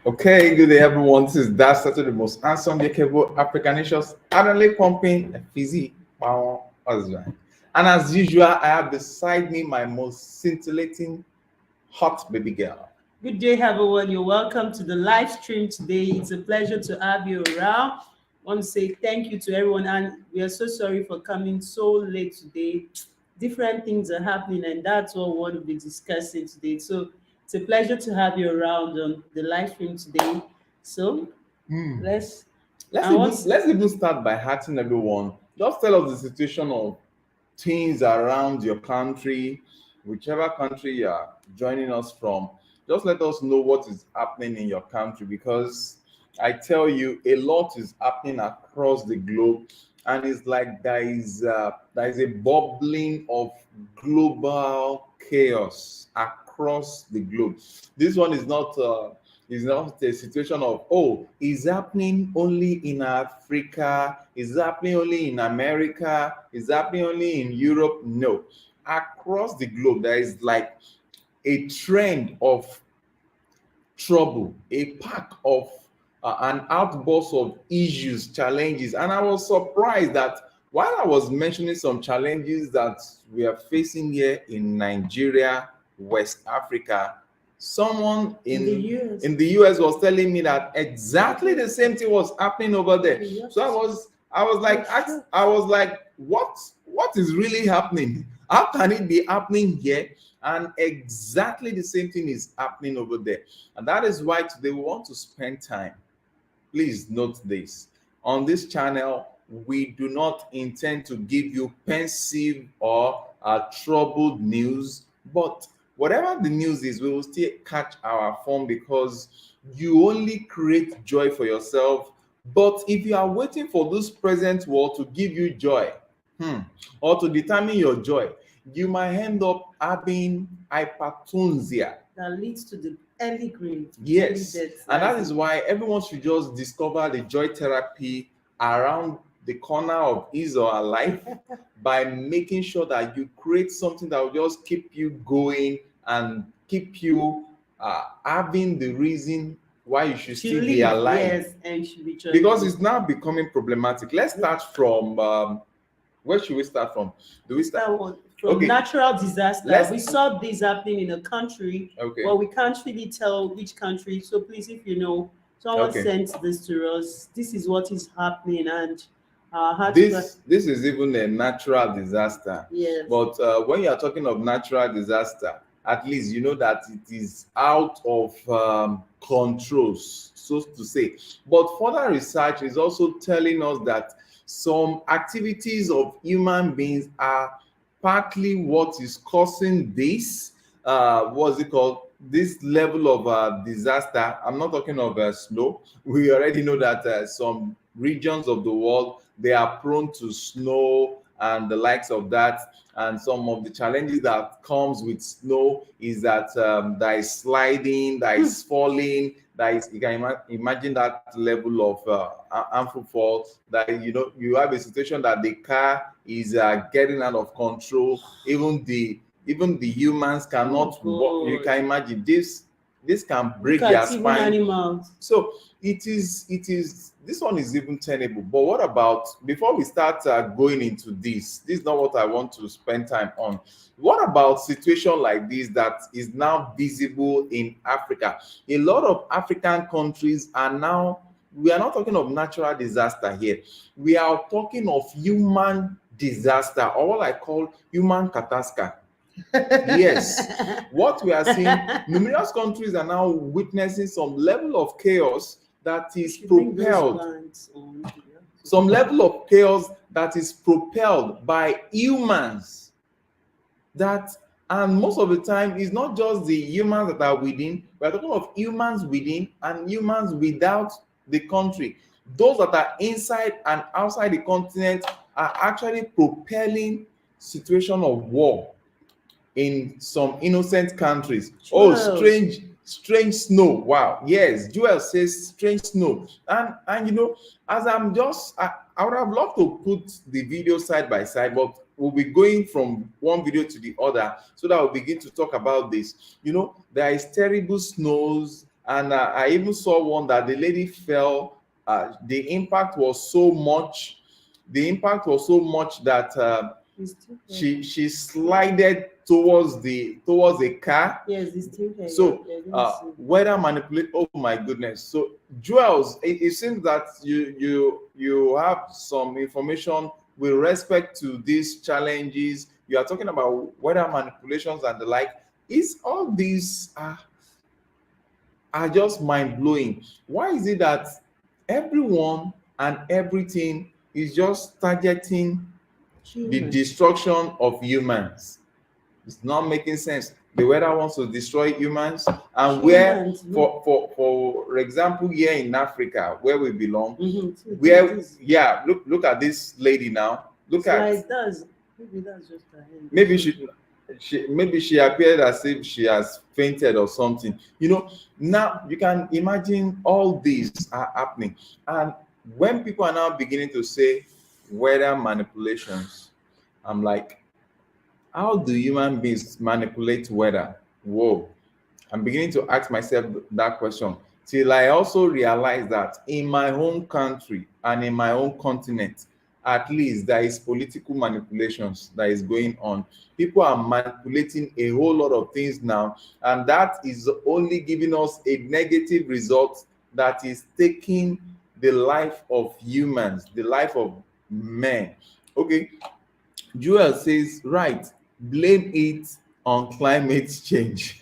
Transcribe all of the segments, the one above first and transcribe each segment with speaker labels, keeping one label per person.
Speaker 1: Okay, good day, everyone. This is that Saturday, the most handsome, capable African nations, currently pumping a fizzy power husband. And as usual, I have beside me my most scintillating hot baby girl.
Speaker 2: Good day, everyone. You're welcome to the live stream today. It's a pleasure to have you around. I want to say thank you to everyone, and we are so sorry for coming so late today. Different things are happening, and that's what we want to be discussing today. So it's a pleasure to have you around on the live stream today. So
Speaker 1: Hmm.
Speaker 2: let's.
Speaker 1: Let's
Speaker 2: I
Speaker 1: even
Speaker 2: want.
Speaker 1: let's even start by asking everyone. Just tell us the situation of things around your country, whichever country you are joining us from. Just let us know what is happening in your country because I tell you, a lot is happening across the globe, and it's like there is a bubbling of global chaos across the globe. This one is not a situation of, oh, is happening only in Africa, is happening only in America, is happening only in Europe. No, across the globe there is like a trend of trouble, a pack of an outburst of issues, challenges. And I was surprised that while I was mentioning some challenges that we are facing here in Nigeria, West Africa, someone
Speaker 2: In the
Speaker 1: in
Speaker 2: US.
Speaker 1: the US was telling me that exactly the same thing was happening over there. So I was like, what is really happening? How can it be happening here? And exactly the same thing is happening over there. And that is why today we want to spend time. Please note this. On this channel, we do not intend to give you pensive or troubled news, but whatever the news is, we will still catch our form because you only create joy for yourself. But if you are waiting for this present world to give you joy, or to determine your joy, you might end up having hypertonia.
Speaker 2: That leads to the early grave, early
Speaker 1: Yes,
Speaker 2: death.
Speaker 1: and that is why everyone should just discover the joy therapy around the corner of his or her life by making sure that you create something that will just keep you going and keep you having the reason why you should
Speaker 2: to
Speaker 1: still be
Speaker 2: live,
Speaker 1: alive.
Speaker 2: yes, and should be
Speaker 1: Because
Speaker 2: joyful.
Speaker 1: it's now becoming problematic. Let's start from where should we start from? Do we start?
Speaker 2: That was from
Speaker 1: Okay,
Speaker 2: natural disaster.
Speaker 1: let's.
Speaker 2: We saw this happening in a country,
Speaker 1: Okay,
Speaker 2: but we can't really tell which country. So please, if you know, someone
Speaker 1: okay.
Speaker 2: sent this to us. This is what is happening, and our hearts.
Speaker 1: This is even a natural disaster.
Speaker 2: Yes.
Speaker 1: But when you are talking of natural disaster, at least you know that it is out of controls, so to say. But further research is also telling us that some activities of human beings are partly what is causing this. What's it called? This level of disaster. I'm not talking of snow. We already know that some regions of the world they are prone to snow and the likes of that. And some of the challenges that comes with snow is that there is sliding, there is falling, there is, you can imagine that level of harmful fall. That you have a situation that the car is getting out of control. Even the humans cannot walk. You
Speaker 2: God.
Speaker 1: can imagine this can
Speaker 2: Look
Speaker 1: break their
Speaker 2: at even
Speaker 1: spine.
Speaker 2: animals.
Speaker 1: So it is this one is even tenable. But what about before we start going into this is not what I want to spend time on. What about situation like this that is now visible in Africa? A lot of African countries are now, we are not talking of natural disaster here, we are talking of human disaster, or what I call human catastrophe. Yes, what we are seeing, numerous countries are now witnessing some level of chaos that is
Speaker 2: You bring those
Speaker 1: propelled,
Speaker 2: plants on.
Speaker 1: some level of chaos that is propelled by humans. That, and most of the time, it's not just the humans that are within, we're talking of humans within and humans without the country. Those that are inside and outside the continent are actually propelling situation of war in some innocent countries. Oh,
Speaker 2: Well,
Speaker 1: strange snow. Wow. Yes, Joel says strange snow. And as I would have loved to put the video side by side, but we'll be going from one video to the other so that we'll begin to talk about this. You know, there is terrible snows, and I even saw one that the lady fell. The impact was so much. The impact was so much that she slided towards a car.
Speaker 2: Yes, it's still here.
Speaker 1: So weather manipulate. Oh my goodness. So Jules, it seems that you have some information with respect to these challenges. You are talking about weather manipulations and the like. Is all these are just mind-blowing? Why is it that everyone and everything is just targeting the destruction of humans? It's not making sense. The weather wants to destroy humans, and where, for example, here in Africa, where we belong, look at this lady now. Maybe she appeared as if she has fainted or something. You know, now you can imagine all these are happening, and when people are now beginning to say weather manipulations, I'm like, how do human beings manipulate weather? Whoa. I'm beginning to ask myself that question till I also realize that in my home country and in my own continent, at least there is political manipulations that is going on. People are manipulating a whole lot of things now, and that is only giving us a negative result that is taking the life of humans, the life of men. Okay, Joel says, right, blame it on climate change.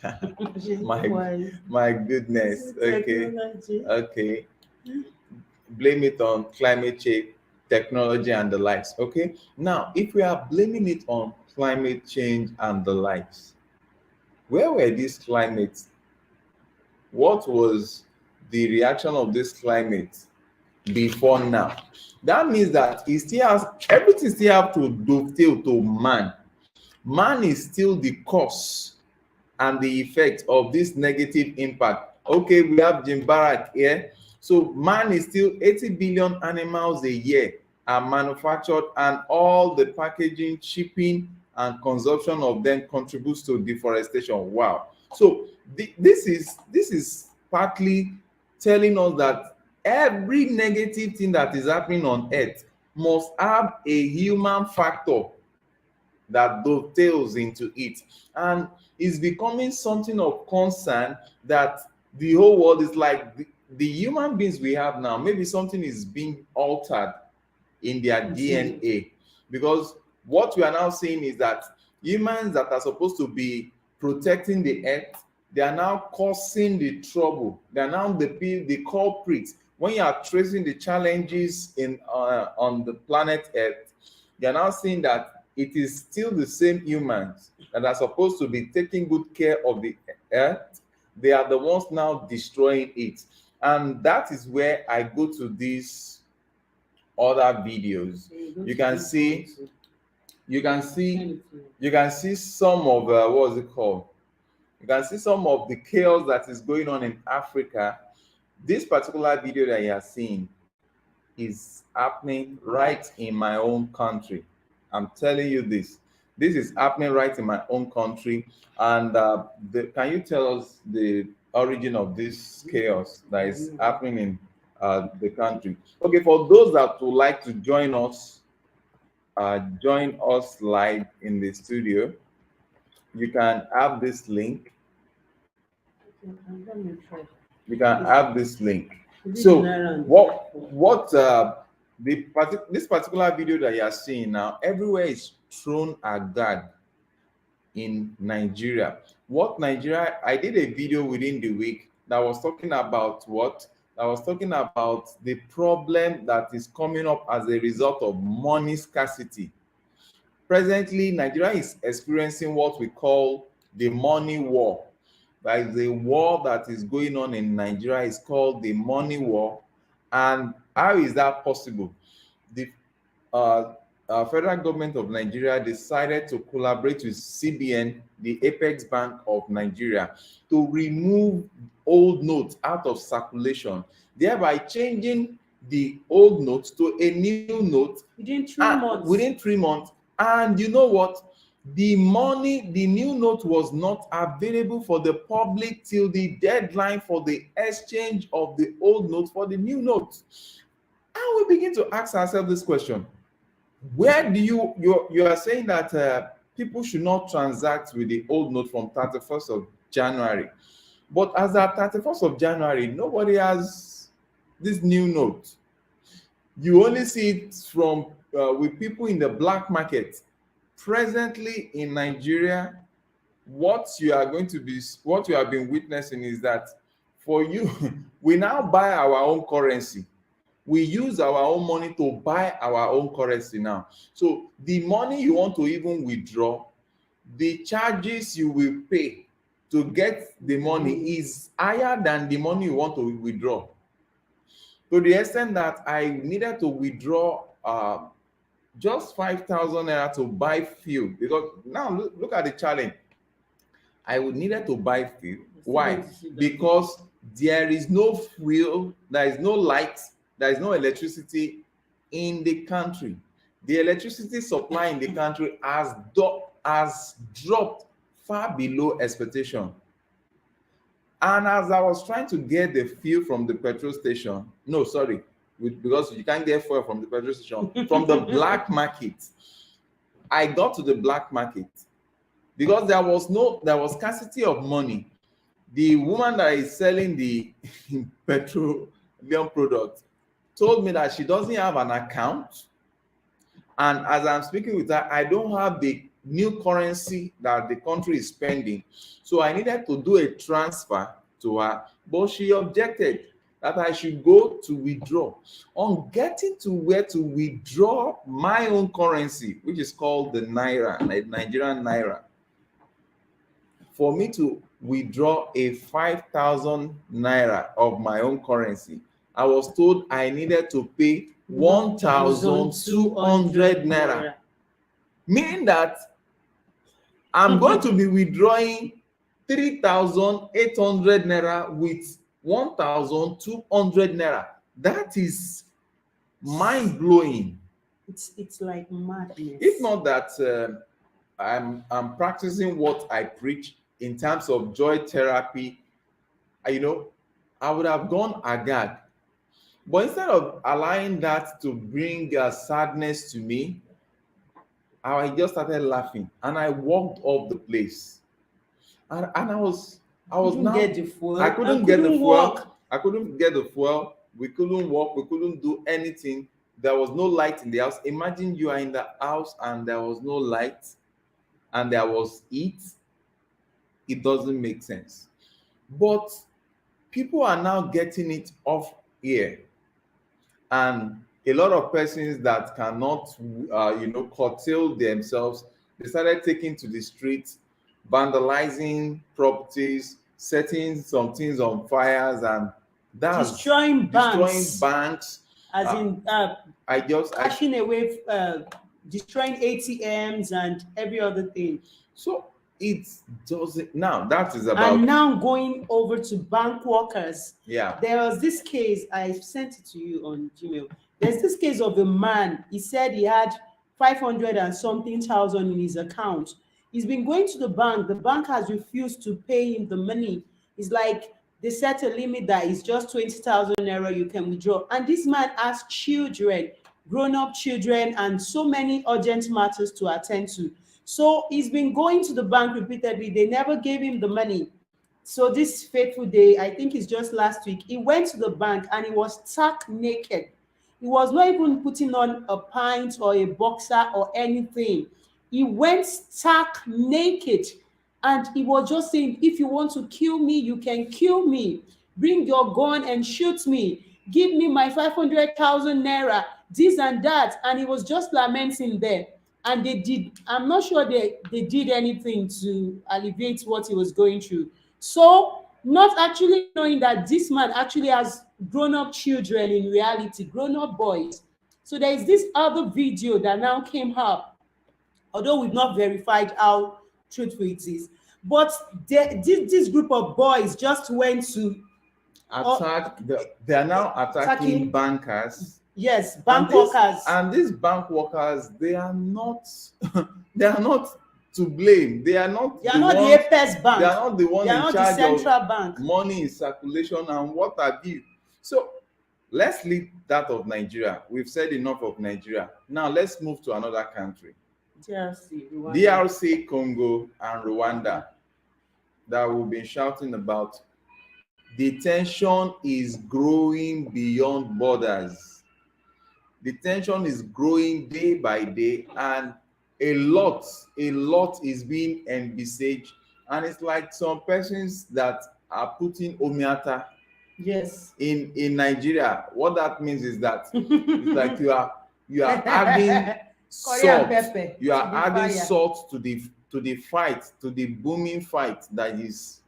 Speaker 1: my goodness. Okay. Blame it on climate change, technology, and the likes. Okay. Now, if we are blaming it on climate change and the likes, where were these climates? What was the reaction of this climate before now? That means that everything still have to dovetail to man. Man is still the cause and the effect of this negative impact. Okay, we have Jim Barak here. So man is still 80 billion animals a year are manufactured, and all the packaging, shipping, and consumption of them contributes to deforestation. Wow. So this is partly telling us that every negative thing that is happening on earth must have a human factor that dovetails into it, and it's becoming something of concern that the whole world is like, the human beings we have now, maybe something is being altered in their DNA, because what we are now seeing is that humans that are supposed to be protecting the earth, they are now causing the trouble. They are now the culprits. When you are tracing the challenges on the planet Earth, you are now seeing that it is still the same humans that are supposed to be taking good care of the earth. They are the ones now destroying it. And that is where I go to these other videos. You can see some of what is it called? You can see some of the chaos that is going on in Africa. This particular video that you are seeing is happening right in my own country. I'm telling you this. This is happening right in my own country. And can you tell us the origin of this chaos that is happening in the country? Okay, for those that would like to join us live in the studio, you can have this link. You can have this link. So this particular video that you are seeing now, everywhere is thrown agag in Nigeria. What Nigeria? I did a video within the week that was talking about what? I was talking about the problem that is coming up as a result of money scarcity. Presently, Nigeria is experiencing what we call the money war. There is a war that is going on in Nigeria. It's called the money war. And how is that possible? The federal government of Nigeria decided to collaborate with CBN, the Apex Bank of Nigeria, to remove old notes out of circulation, thereby changing the old notes to a new note within 3 months. And you know what? The money, the new note was not available for the public till the deadline for the exchange of the old note for the new note. And we begin to ask ourselves this question: where do you are saying that people should not transact with the old note from 31st of January, but as at 31st of January, nobody has this new note. You only see it from with people in the black market. Presently in Nigeria, what you have been witnessing is that for you, we now buy our own currency. We use our own money to buy our own currency now. So the money you want to even withdraw, the charges you will pay to get the money is higher than the money you want to withdraw. To the extent that I needed to withdraw just 5,000 naira to buy fuel, because now look at the challenge. I would needed to buy fuel. Why? Because there is no fuel, there is no light, there is no electricity in the country. The electricity supply in the country has dropped far below expectation. And as I was trying to get the fuel from the petrol station, no, sorry, because you can't get fuel from the petrol station, from the black market. I got to the black market because there was scarcity of money. The woman that is selling the petroleum product told me that she doesn't have an account. And as I'm speaking with her, I don't have the new currency that the country is spending. So I needed to do a transfer to her, but she objected that I should go to withdraw. On getting to where to withdraw my own currency, which is called the Naira, Nigerian Naira, for me to withdraw a 5,000 Naira of my own currency, I was told I needed to pay 1,200 Naira. Meaning that I'm going to be withdrawing 3,800 Naira with 1,200 Naira. That is mind-blowing.
Speaker 2: It's like madness.
Speaker 1: If not that I'm practicing what I preach in terms of joy therapy, I would have gone agag. But instead of allowing that to bring sadness to me, I just started laughing and I walked off the place. And I was now
Speaker 2: get the fuel.
Speaker 1: I couldn't get the fuel. I couldn't get the fuel. We couldn't walk. We couldn't do anything. There was no light in the house. Imagine you are in the house and there was no light and there was heat. It doesn't make sense. But people are now getting it off here. And a lot of persons that cannot, curtail themselves, they started taking to the streets, vandalizing properties, setting some things on fires, and that's
Speaker 2: destroying
Speaker 1: banks.
Speaker 2: As in, cashing away, destroying ATMs and every other thing.
Speaker 1: So it doesn't now. That is about.
Speaker 2: And now going over to bank workers.
Speaker 1: Yeah.
Speaker 2: There was this case, I sent it to you on Gmail. There's this case of a man. He said he had 500 and something thousand in his account. He's been going to the bank. The bank has refused to pay him the money. It's like they set a limit that is just 20,000 naira you can withdraw. And this man has children, grown-up children, and so many urgent matters to attend to. So he's been going to the bank repeatedly. They never gave him the money. So this fateful day, I think it's just last week, he went to the bank and he was stark naked. He was not even putting on a pint or a boxer or anything. He went stark naked and he was just saying, if you want to kill me, you can kill me. Bring your gun and shoot me. Give me my 500,000 naira, this and that. And he was just lamenting there. And they did, I'm not sure they did anything to alleviate what he was going through. So not actually knowing that this man actually has grown-up children in reality, grown-up boys. So there is this other video that now came up, although we've not verified how truthful it is. But this group of boys just went to
Speaker 1: attack. They are now attacking bankers.
Speaker 2: Yes,
Speaker 1: And
Speaker 2: bank
Speaker 1: these
Speaker 2: workers.
Speaker 1: and these bank workers, they are not they are not to blame. They are not
Speaker 2: They are
Speaker 1: the
Speaker 2: not the
Speaker 1: ones.
Speaker 2: Apex
Speaker 1: They
Speaker 2: Bank.
Speaker 1: are not the
Speaker 2: They
Speaker 1: one
Speaker 2: are
Speaker 1: in
Speaker 2: not the
Speaker 1: charge of
Speaker 2: central bank.
Speaker 1: money in circulation and what have you. So let's leave that of Nigeria. We've said enough of Nigeria. Now let's move to another country.
Speaker 2: DRC, Rwanda.
Speaker 1: DRC, Congo, and Rwanda that we've been shouting about. The tension is growing beyond borders. The tension is growing day by day, and a lot is being envisaged. And it's like some persons that are putting omiata
Speaker 2: Yes.
Speaker 1: in Nigeria. What that means is that it's like you are adding
Speaker 2: Korean
Speaker 1: salt.
Speaker 2: pepper
Speaker 1: You are
Speaker 2: to the
Speaker 1: adding
Speaker 2: fire.
Speaker 1: salt to the fight, to the booming fight that is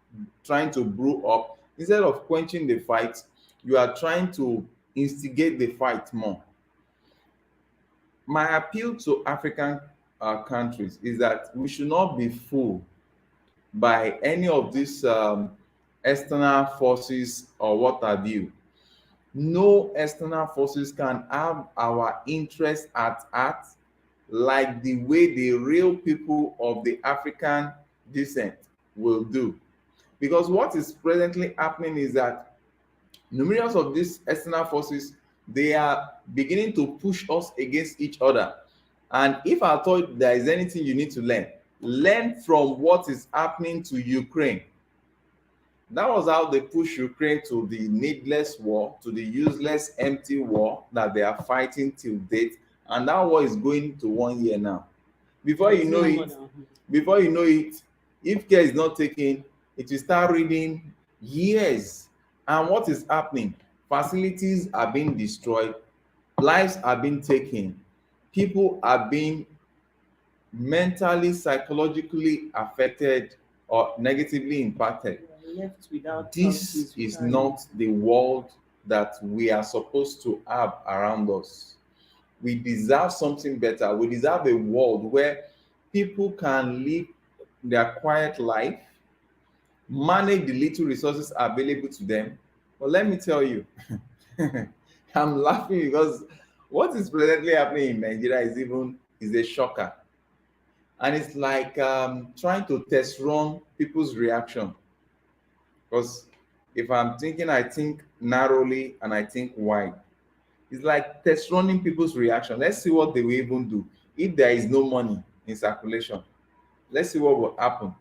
Speaker 1: trying to brew up. Instead of quenching the fight, you are trying to instigate the fight more. My appeal to African countries is that we should not be fooled by any of these external forces or what have you. No external forces can have our interest at heart like the way the real people of the African descent will do. Because what is presently happening is that numerous of these external forces, they are beginning to push us against each other. And if I thought there is anything you need to learn from what is happening to Ukraine. That was how they push Ukraine to the needless war, to the useless, empty war that they are fighting till date. And that war is going to 1 year now. Before you know it, if care is not taken, it will start reading years. And what is happening? Facilities are being destroyed, lives are being taken, people are being mentally, psychologically affected or negatively impacted.
Speaker 2: Left without
Speaker 1: This is not the world that we are supposed to have around us. We deserve something better. We deserve a world where people can live their quiet life, manage the little resources available to them. But let me tell you, I'm laughing because what is presently happening in Nigeria is a shocker. And it's like trying to test run people's reaction. Because if I'm thinking, I think narrowly and I think wide. It's like test running people's reaction. Let's see what they will even do. If there is no money in circulation, let's see what will happen.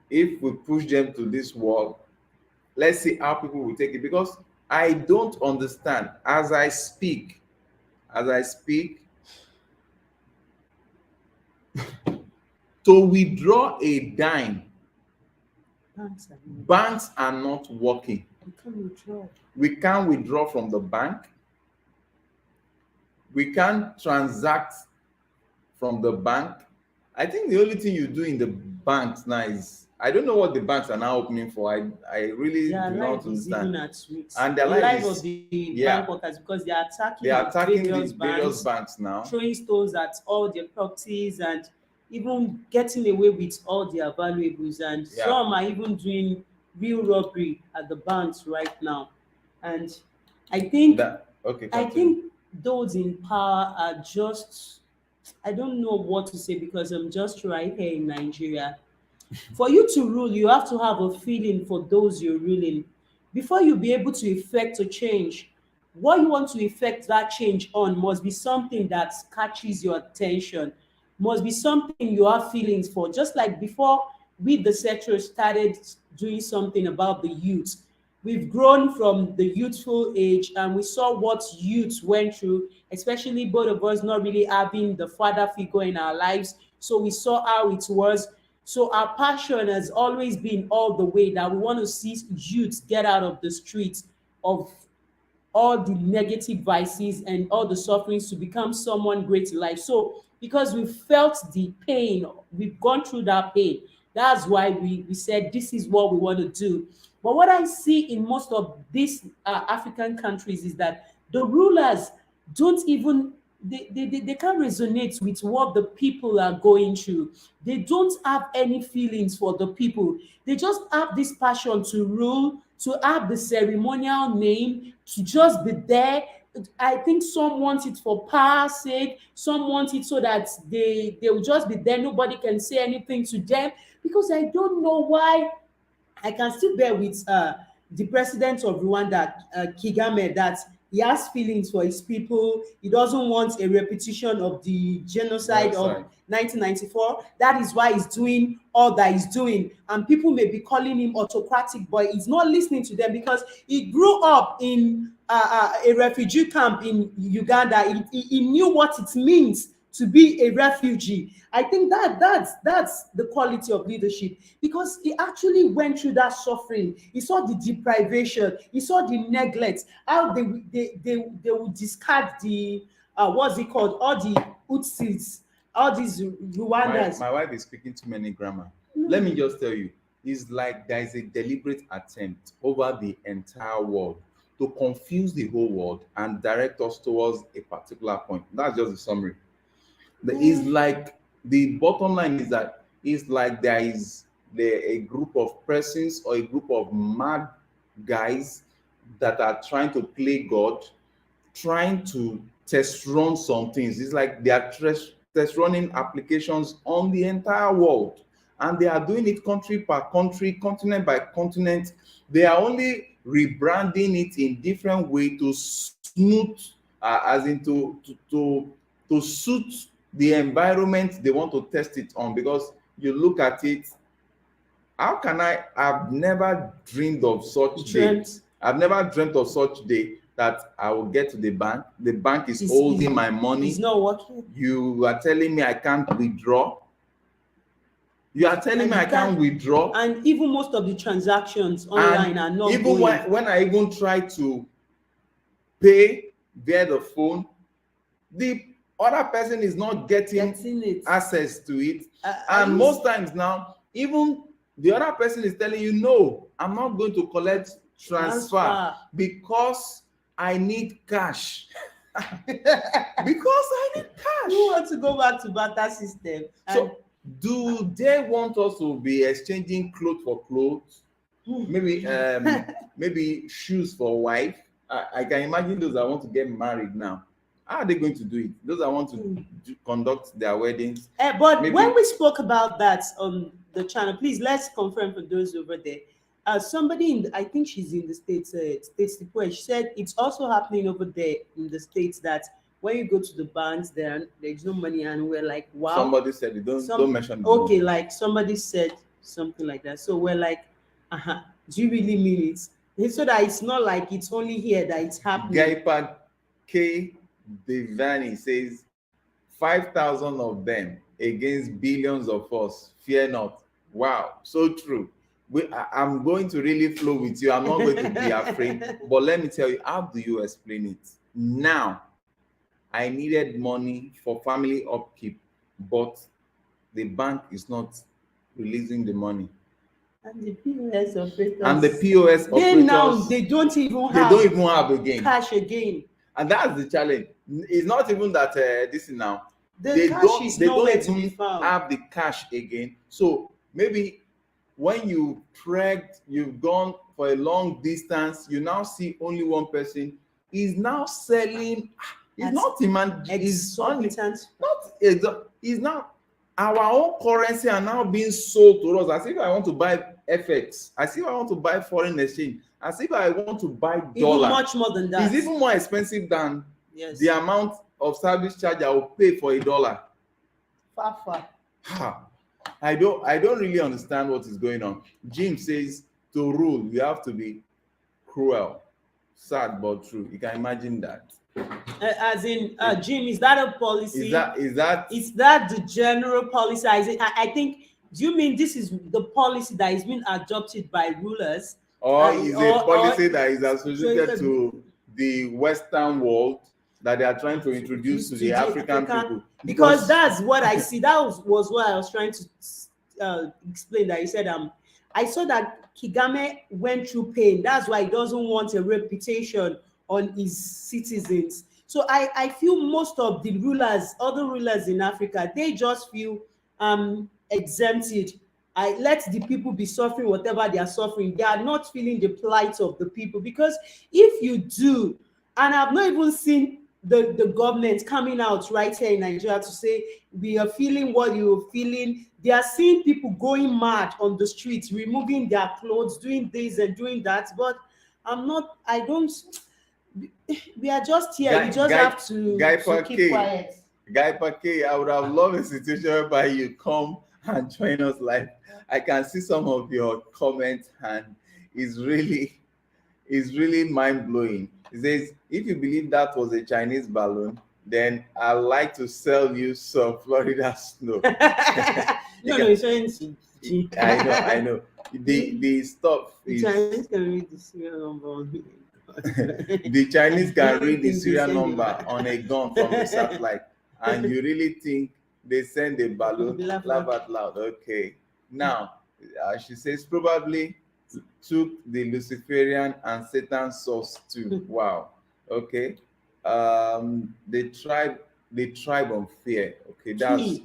Speaker 1: If we push them to this wall, let's see how people will take it. Because I don't understand. As I speak, to withdraw a dime, banks are not working. We can't withdraw from the bank. We can't transact from the bank. I think the only thing you do in the banks now is, I don't know what the banks are now opening for. I really do not understand.
Speaker 2: And the life of the bank workers, because they are attacking
Speaker 1: the various banks now,
Speaker 2: throwing stones at all their properties and even getting away with all their valuables. And some are even doing real robbery at the banks right now. And I think those in power are just, I don't know what to say because I'm just right here in Nigeria. For you to rule, you have to have a feeling for those you're ruling. Before you be able to effect a change, what you want to effect that change on must be something that catches your attention, must be something you have feelings for. Just like before we, the sector, started doing something about the youth, we've grown from the youthful age and we saw what youth went through, especially both of us not really having the father figure in our lives. So we saw how it was. So our passion has always been all the way that we want to see youth get out of the streets of all the negative vices and all the sufferings to become someone great in life. So because we felt the pain, we've gone through that pain. That's why we said this is what we want to do. But what I see in most of these African countries is that the rulers don't even, they can't resonate with what the people are going through. They don't have any feelings for the people. They just have this passion to rule, to have the ceremonial name, to just be there, I think some want it for power's sake, some want it so that they will just be there, nobody can say anything to them. Because I don't know why. I can still bear with the president of Rwanda, Kagame, that he has feelings for his people. He doesn't want a repetition of the genocide of
Speaker 1: Genocide.
Speaker 2: 1994. That is why he's doing all that he's doing. And people may be calling him autocratic, but he's not listening to them because he grew up in a refugee camp in Uganda. He knew what it means to be a refugee. I think that's the quality of leadership, because he actually went through that suffering. He saw the deprivation, he saw the neglect, how they would discard the what's it called, all the Utsis, all these Rwandans.
Speaker 1: My wife is speaking too many grammar. Let me just tell you, it's like there is a deliberate attempt over the entire world to confuse the whole world and direct us towards a particular point. That's just the summary. It's like the bottom line is that it's like there is a group of persons or a group of mad guys that are trying to play God, trying to test run some things. It's like they are test running applications on the entire world, and they are doing it country per country, continent by continent. They are only rebranding it in different way to smooth, as in to suit the environment they want to test it on. Because you look at it, how can I've never dreamed of such day. I've never dreamt of such day that I will get to the bank is holding my money.
Speaker 2: It's not working.
Speaker 1: You are telling me I can't withdraw. You are telling me I can't withdraw.
Speaker 2: And even most of the transactions online are not
Speaker 1: even
Speaker 2: going.
Speaker 1: when I even try to pay via the phone, the other person is not getting access to it. And most times now, even the other person is telling you, no, I'm not going to collect transfer because I need cash. Because I need cash.
Speaker 2: Who wants to go back to barter system?
Speaker 1: So do they want us to be exchanging clothes for clothes? Maybe maybe shoes for wife. I can imagine those that want to get married now. How are they going to do it? Those that want to conduct their weddings.
Speaker 2: But when we spoke about that on the channel, please let's confirm for those over there. Somebody I think she's in the States, she said it's also happening over there in the States that when you go to the banks, there's no money, and we're like, wow.
Speaker 1: Somebody said it. Don't mention it.
Speaker 2: Okay, like somebody said something like that. So we're like, do you really mean it? So that it's not like it's only here that it's happening.
Speaker 1: Gaipa K. Devani says 5,000 of them against billions of us. Fear not. Wow, so true. I'm going to really flow with you. I'm not going to be afraid. But let me tell you, how do you explain it? Now, I needed money for family upkeep, but the bank is not releasing the money.
Speaker 2: And the POS operators.
Speaker 1: They don't even have again.
Speaker 2: Cash again.
Speaker 1: And that's the challenge. It's not even that this is now.
Speaker 2: They don't even
Speaker 1: have the cash again. So maybe when you've gone for a long distance, you now see only one person is now selling. It's not demand. It's now our own currency are now being sold to us as if I want to buy FX, as if I want to buy foreign exchange, as if I want to buy dollar.
Speaker 2: Even much more than that.
Speaker 1: It's even more expensive than the amount of service charge I will pay for $1.
Speaker 2: Far.
Speaker 1: I don't really understand what is going on. Jim says to rule, you have to be cruel. Sad but true. You can imagine that.
Speaker 2: As in, Jim, is that a policy?
Speaker 1: Is that
Speaker 2: the general policy? I think. Do you mean this is the policy that is being adopted by rulers,
Speaker 1: or is a policy that is associated to the Western world that they are trying to introduce to the African people?
Speaker 2: Because that's what I see. That was what I was trying to explain. That you said, I saw that Kagame went through pain. That's why he doesn't want a reputation on his citizens. So I feel most of the other rulers in Africa, they just feel exempted. I let the people be suffering whatever they are suffering. They are not feeling the plight of the people, because if you do, And I've not even seen the government coming out right here in Nigeria to say we are feeling what you're feeling. They are seeing people going mad on the streets, removing their clothes, doing this and doing that. But I don't, we are just here. We just have to keep quiet.
Speaker 1: Guy Pake, I would have loved a situation whereby you come and join us live. I can see some of your comments and it's really mind-blowing. It says, if you believe that was a Chinese balloon, then I'd like to sell you some Florida snow.
Speaker 2: No, it's showing.
Speaker 1: I know. The stuff is
Speaker 2: Chinese can read the serial number.
Speaker 1: The Chinese can read the serial number on a gun from the satellite, and you really think they send a balloon? Laugh out loud. Okay. Now, she says probably took the Luciferian and Satan source too. Wow. Okay. The tribe on fear. Okay,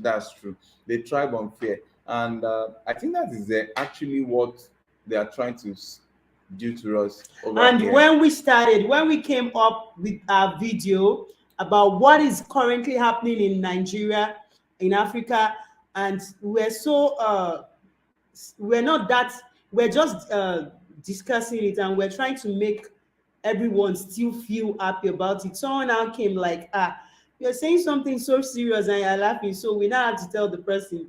Speaker 1: that's true. The tribe on fear, and I think that is actually what they are trying to do to us.
Speaker 2: And here. When we came up with our video about what is currently happening in Nigeria, in Africa, and we're just discussing it, and we're trying to make everyone still feel happy about it. Someone now came like, you're saying something so serious and you're laughing, so we now have to tell the person,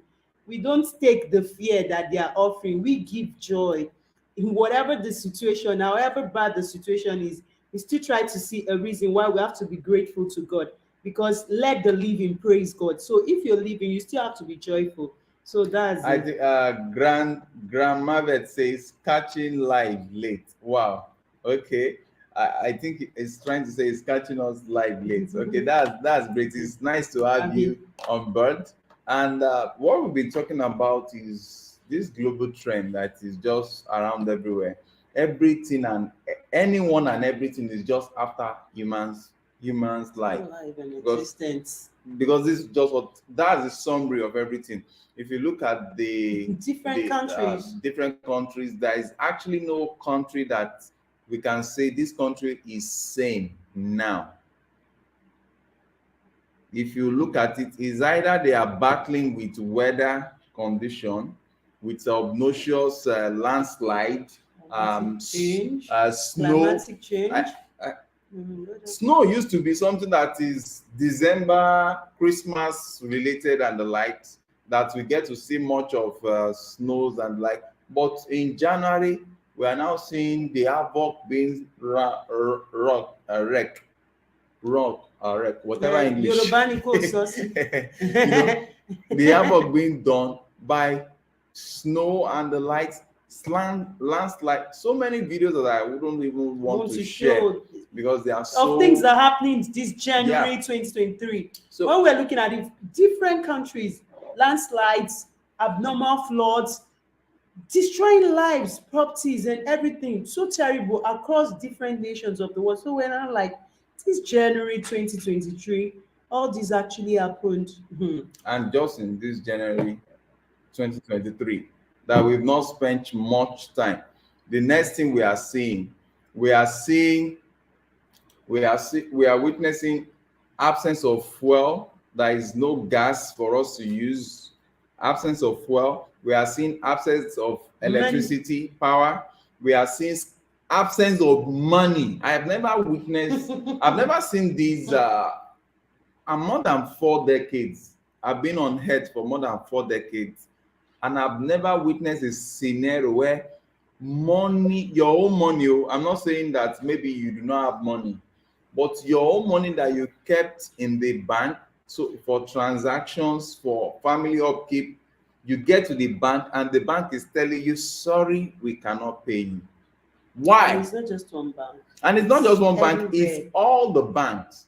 Speaker 2: we don't take the fear that they are offering, we give joy. In whatever the situation, however bad the situation is, we still try to see a reason why we have to be grateful to God, because let the living praise God. So if you're living, you still have to be joyful. So that's
Speaker 1: I think Grandma Vet says catching live late. Wow. Okay. I think it's trying to say it's catching us live late. Okay, that's great. It's nice to have you on board. And what we've been talking about is this global trend that is just around everywhere. Everything and anyone and everything is just after humans life
Speaker 2: and existence.
Speaker 1: Because this is just that's the summary of everything. If you look at the
Speaker 2: different
Speaker 1: countries, there is actually no country that we can say this country is sane now. If you look at it, is either they are battling with weather condition, with obnoxious landslide,
Speaker 2: change,
Speaker 1: snow.
Speaker 2: Climatic change.
Speaker 1: Snow used to be something that is December, Christmas related and the like, that we get to see much of snows and like. But in January, we are now seeing the havoc being wreck, whatever English. The havoc being done by snow and the likes, landslide. So many videos that I wouldn't even want to share because they are so
Speaker 2: of things that are happening this January 2023. So when we're looking at it, different countries, landslides, abnormal floods, destroying lives, properties, and everything. So terrible across different nations of the world. So we're not like, this January 2023, all this actually happened.
Speaker 1: And just in this January 2023, that we've not spent much time. The next thing we are witnessing absence of fuel. There is no gas for us to use. Absence of fuel. We are seeing absence of electricity, power. We are seeing absence of money. I have never witnessed, I've never seen these. I'm more than 4 decades. I've been on Earth for more than 4 decades. And I've never witnessed a scenario where money, your own money, I'm not saying that maybe you do not have money, but your own money that you kept in the bank, so for transactions, for family upkeep, you get to the bank and the bank is telling you, sorry, we cannot pay you. Why?
Speaker 2: And it's not just one bank.
Speaker 1: And it's not just one bank, it's all the banks.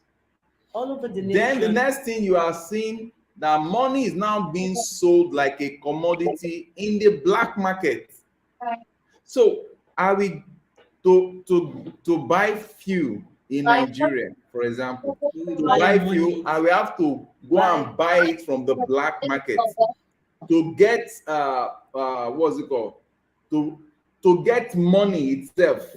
Speaker 2: All over the nation.
Speaker 1: Then the next thing you are seeing, that money is now being sold like a commodity in the black market. So are we to buy fuel in Nigeria, for example, to buy fuel, and we have to go and buy it from the black market to get what's it called? To get money itself.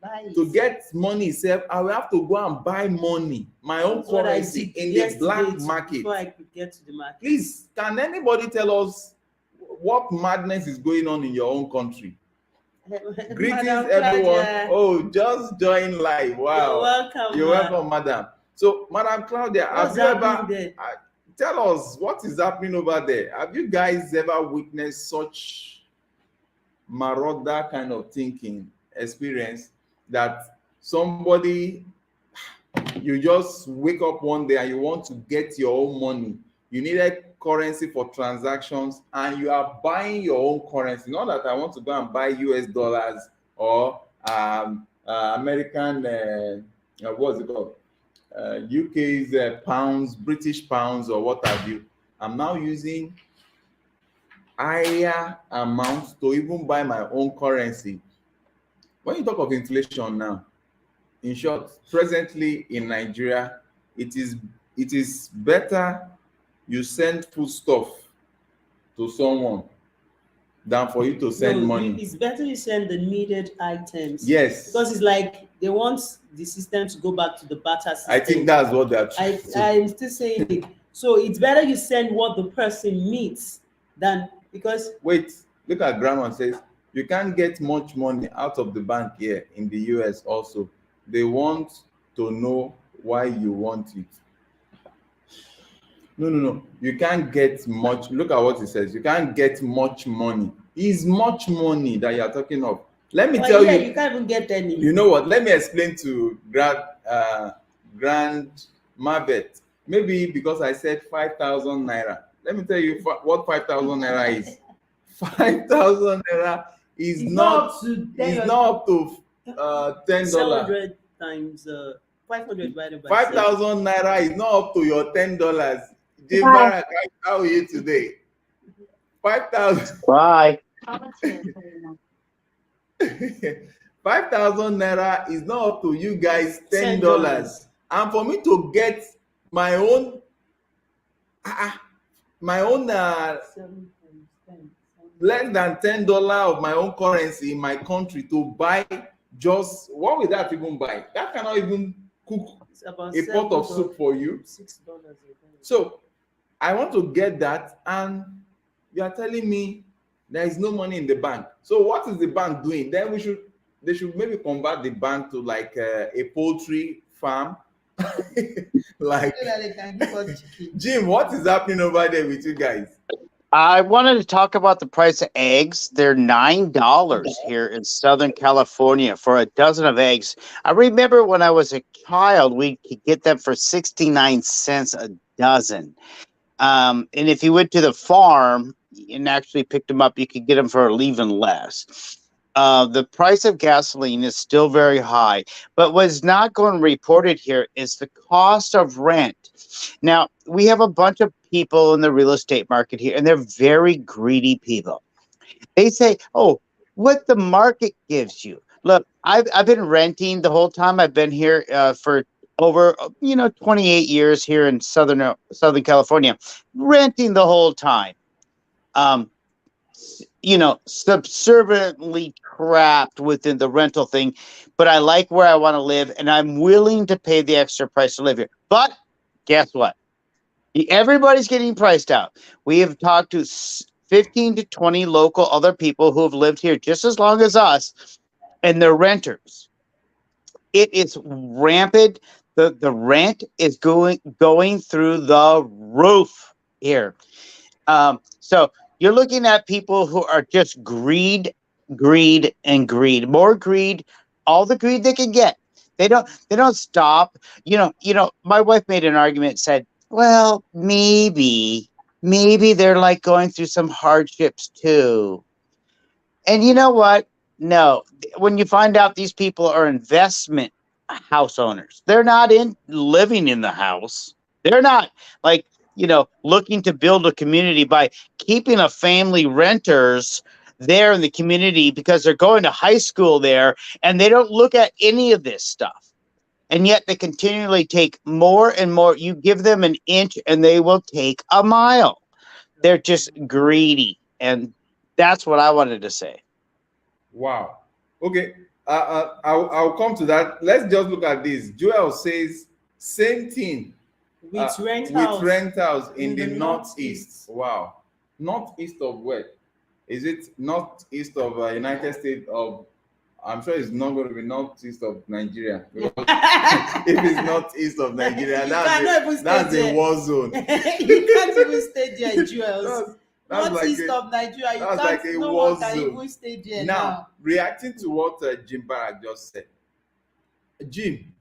Speaker 2: Buy it.
Speaker 1: To get money itself, I will have to go and buy money, my own
Speaker 2: That's what I
Speaker 1: currency
Speaker 2: did
Speaker 1: in the
Speaker 2: yesterday
Speaker 1: black
Speaker 2: too,
Speaker 1: market.
Speaker 2: before I could get to the market.
Speaker 1: Please, can anybody tell us what madness is going on in your own country? Greetings,
Speaker 2: Madam
Speaker 1: everyone.
Speaker 2: Claudia.
Speaker 1: Oh, just join live. Wow.
Speaker 2: You're welcome.
Speaker 1: You're welcome, madam. So, Madam Claudia,
Speaker 2: What's
Speaker 1: have you ever
Speaker 2: happening there?
Speaker 1: tell us what is happening over there? Have you guys ever witnessed such marauder kind of thinking experience that somebody, you just wake up one day and you want to get your own money, you needed currency for transactions, and you are buying your own currency? Not that I want to go and buy US dollars or American what's it called, UK's pounds, British pounds, or what have you. I'm now using higher amounts to even buy my own currency. When you talk of inflation now, in short, presently in Nigeria, it is better you send foodstuff to someone than for you to send money.
Speaker 2: It's better you send the needed items.
Speaker 1: Yes.
Speaker 2: Because it's like they want the system to go back to the barter system.
Speaker 1: I think that's what they're trying to do.
Speaker 2: I'm still saying it. So it's better you send what the person needs than, because
Speaker 1: wait, look at grandma says you can't get much money out of the bank here in the US also. They want to know why you want it. No. You can't get much. Look at what it says. You can't get much money. It's much money that you're talking of. Let me tell you.
Speaker 2: You can't even get any.
Speaker 1: You know what? Let me explain to Grand Mabet. Maybe because I said 5,000 naira. Let me tell you what 5,000 naira is. 5,000 naira is not up to $10.
Speaker 2: 700 times 500 divided by
Speaker 1: 5,000 naira is not up to your $10. Jim Barak, how are you today? 5,000.
Speaker 3: Bye.
Speaker 1: 5,000 naira is not up to you guys $10. And for me to get my own less than $10 of my own currency in my country to buy, just what will that even buy? That cannot even cook a pot of soup for you.
Speaker 2: $6.
Speaker 1: So I want to get that, and you are telling me there is no money in the bank. So what is the bank doing? Then they should maybe convert the bank to like a poultry farm. Like,
Speaker 2: so that they can give us chicken.
Speaker 1: Jim, what is happening over there with you guys?
Speaker 3: I wanted to talk about the price of eggs. They're $9 here in Southern California for a dozen of eggs. I remember when I was a child, we could get them for 69 cents a dozen. And if you went to the farm and actually picked them up, you could get them for even less. The price of gasoline is still very high, but what's not going reported here is the cost of rent. Now, we have a bunch of people in the real estate market here, and they're very greedy people. They say, oh, what the market gives you. Look, I've been renting the whole time I've been here for over 28 years here in Southern California, renting the whole time. Subserviently trapped within the rental thing, but I like where I want to live, and I'm willing to pay the extra price to live here. But guess what? Everybody's getting priced out. We have talked to 15 to 20 local other people who have lived here just as long as us, and they're renters. It is rampant. The rent is going through the roof here. So you're looking at people who are just greed, and greed. More greed, all the greed they can get. They don't stop. My wife made an argument and said, well, maybe they're like going through some hardships too. And you know what? No, when you find out these people are investment house owners, they're not living in the house. They're not like, looking to build a community by keeping a family renters there in the community because they're going to high school there, and they don't look at any of this stuff. And yet they continually take more and more. You give them an inch and they will take a mile. They're just greedy. And that's what I wanted to say.
Speaker 1: Wow. Okay. I'll come to that. Let's just look at this. Joel says same thing
Speaker 2: with rent
Speaker 1: with
Speaker 2: house
Speaker 1: rentals in
Speaker 2: in
Speaker 1: the
Speaker 2: the
Speaker 1: northeast.
Speaker 2: northeast.
Speaker 1: Wow, northeast of where? Is it northeast of United States of? I'm sure it's not going to be northeast of Nigeria because if it's northeast of Nigeria,
Speaker 2: You cannot even
Speaker 1: that's
Speaker 2: stay
Speaker 1: a
Speaker 2: there.
Speaker 1: war zone.
Speaker 2: You can't even stay there, Jewels.
Speaker 1: That's like
Speaker 2: Northeast
Speaker 1: a,
Speaker 2: of Nigeria, you
Speaker 1: that's
Speaker 2: can't.
Speaker 1: like a
Speaker 2: No
Speaker 1: war
Speaker 2: one can
Speaker 1: zone.
Speaker 2: even stay there
Speaker 1: Now, reacting to what Jim Barak just said, Jim,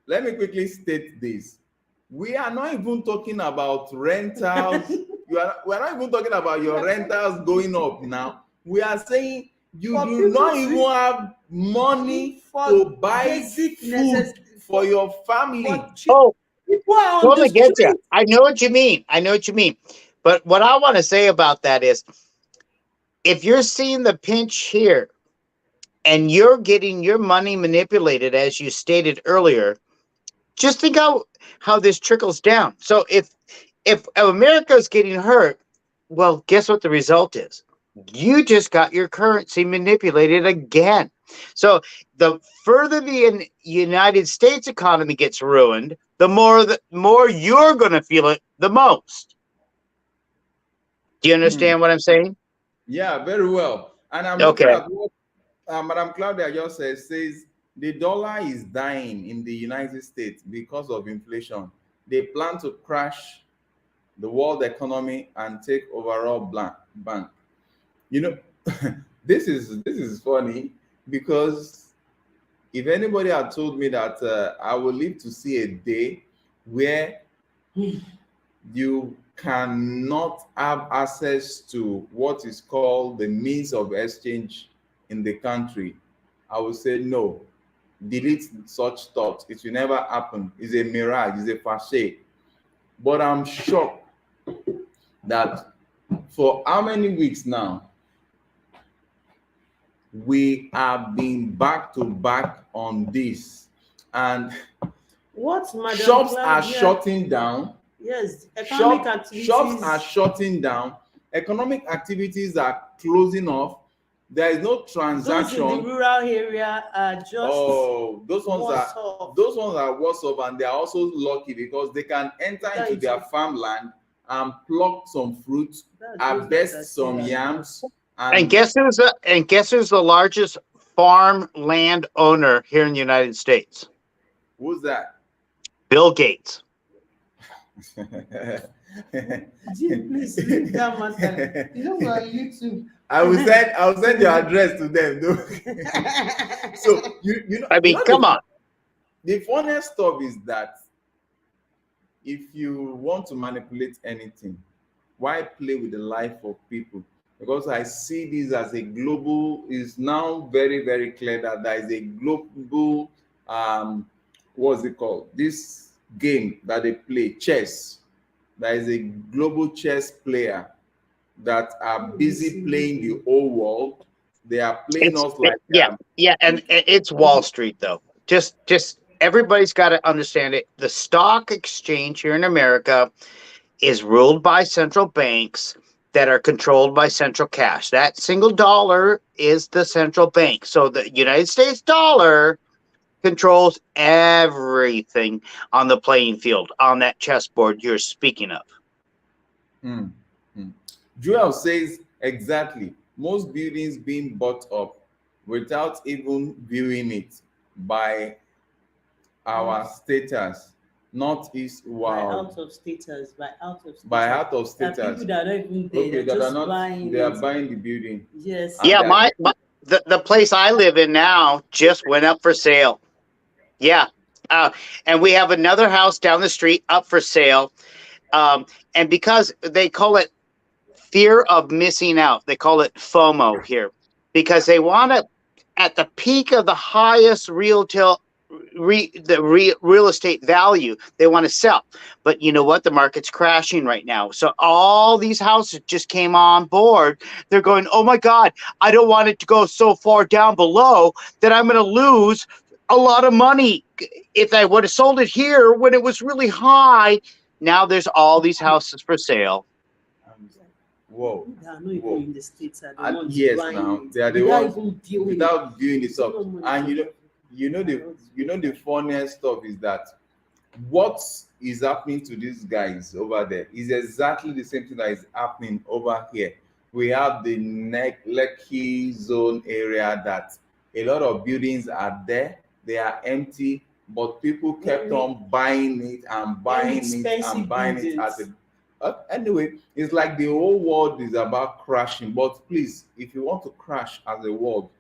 Speaker 1: let me quickly state this. We are not even talking about rentals. We're not even talking about your rentals going up now. We are saying you
Speaker 2: For
Speaker 1: do
Speaker 2: people
Speaker 1: not
Speaker 2: to-
Speaker 1: even have money
Speaker 2: For
Speaker 1: to buy
Speaker 2: basic
Speaker 1: food for your family.
Speaker 3: Oh,
Speaker 2: People are on
Speaker 3: totally
Speaker 2: the
Speaker 3: get you.
Speaker 2: street.
Speaker 3: I know what you mean. I know what you mean. But what I want to say about that is, if you're seeing the pinch here and you're getting your money manipulated, as you stated earlier, just think how this trickles down. So if America's getting hurt, well, guess what the result is? You just got your currency manipulated again. So the further the United States economy gets ruined, the more you're going to feel it the most. Do you understand what I'm saying?
Speaker 1: Yeah, very well. And I'm
Speaker 3: Okay.
Speaker 1: looking at what Madam Claudia just says the dollar is dying in the United States because of inflation. They plan to crash the world economy and take overall bank. You know, this is funny because if anybody had told me that I will live to see a day where you cannot have access to what is called the means of exchange in the country, I would say no. Delete such thoughts. It will never happen. It's a mirage, it's a facade. But I'm shocked that for how many weeks now we have been back to back on this, and
Speaker 2: What, Madam
Speaker 1: shops are
Speaker 2: Claudia?
Speaker 1: shutting down.
Speaker 2: Yes, economic activities.
Speaker 1: Shops are shutting down. Economic activities are closing off. There is no transaction.
Speaker 2: Those in the rural area are just
Speaker 1: those ones
Speaker 2: worse
Speaker 1: are
Speaker 2: off.
Speaker 1: those ones are worse off, and they are also lucky because they can enter into their farmland and pluck some fruit, harvest some yams,
Speaker 3: And guess who's the largest farmland owner here in the United States?
Speaker 1: who's that?
Speaker 3: Bill Gates.
Speaker 2: Jim, please leave that matter. You know, we're on YouTube.
Speaker 1: I will send your address to them. So you know.
Speaker 3: I mean, come on.
Speaker 1: The funniest stuff is that if you want to manipulate anything, why play with the life of people? Because I see this as a global. Is now very, very clear that there is a global what's it called? This game that they play, chess. There is a global chess player that are busy playing the whole world. They are playing us like
Speaker 3: yeah, and it's Wall Street though. Just everybody's got to understand it. The stock exchange here in America is ruled by central banks that are controlled by central cash. That single dollar is the central bank. So the United States dollar controls everything on the playing field, on that chessboard you're speaking of.
Speaker 1: Joel says exactly. Most buildings being bought up without even viewing it by our status, Northeast. Wow.
Speaker 2: By out of status.
Speaker 1: By out of
Speaker 2: There are
Speaker 1: status.
Speaker 2: people that are not even there.
Speaker 1: Okay,
Speaker 2: They're
Speaker 1: that
Speaker 2: just
Speaker 1: are not.
Speaker 2: buying
Speaker 1: They are
Speaker 2: it.
Speaker 1: buying the building.
Speaker 2: Yes.
Speaker 1: And
Speaker 3: Yeah, the place I live in now just went up for sale. Yeah. And we have another house down the street up for sale. And because they call it fear of missing out, they call it FOMO here, because they want to, at the peak of the highest real estate value, they want to sell. But you know what? The market's crashing right now. So all these houses just came on board. They're going, oh my God, I don't want it to go so far down below that I'm going to lose a lot of money. If I would have sold it here when it was really high, now there's all these houses for sale.
Speaker 1: Whoa.
Speaker 2: They are not even
Speaker 1: Whoa.
Speaker 2: in the States are the
Speaker 1: And
Speaker 2: ones
Speaker 1: yes,
Speaker 2: buying
Speaker 1: now
Speaker 2: it.
Speaker 1: they are the
Speaker 2: Without
Speaker 1: ones
Speaker 2: even viewing it.
Speaker 1: without viewing it up.
Speaker 2: No money
Speaker 1: And
Speaker 2: for that.
Speaker 1: the funniest stuff is that what is happening to these guys over there is exactly the same thing that is happening over here. We have the Lekki zone area that a lot of buildings are there, they are empty, but people kept on buying it and buying it and
Speaker 2: expensive
Speaker 1: buying it
Speaker 2: buildings.
Speaker 1: as a anyway, it's like the whole world is about crashing. But please, if you want to crash as a world,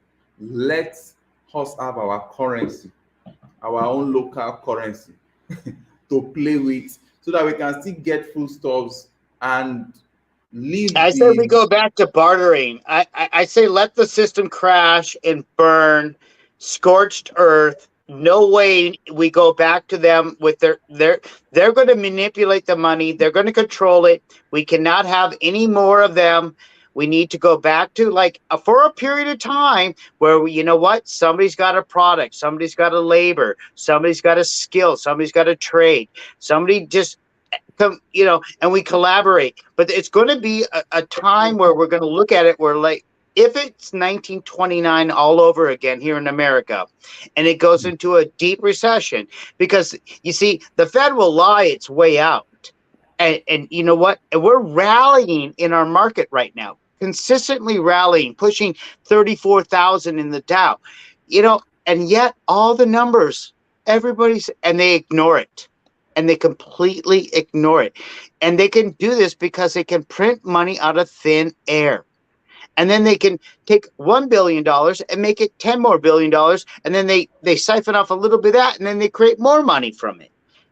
Speaker 1: let us have our currency, our own local currency to play with, so that we can still get foodstuffs and leave
Speaker 3: I say we go back to bartering. I say let the system crash and burn, scorched earth. No way we go back to them with they're going to manipulate the money. They're going to control it. We cannot have any more of them. We need to go back to for a period of time where you know what? Somebody's got a product, somebody's got a labor, somebody's got a skill, somebody's got a trade, somebody just and we collaborate. But it's going to be a time where we're going to look at it where if it's 1929 all over again here in America and it goes into a deep recession, because you see the Fed will lie its way out, and you know what, and we're rallying in our market right now, consistently rallying, pushing 34,000 in the Dow, and yet all the numbers, and they ignore it. And they completely ignore it. And they can do this because they can print money out of thin air. And then they can take $1 billion and make it $10 more billion. And then they siphon off a little bit of that, and then they create more money from it.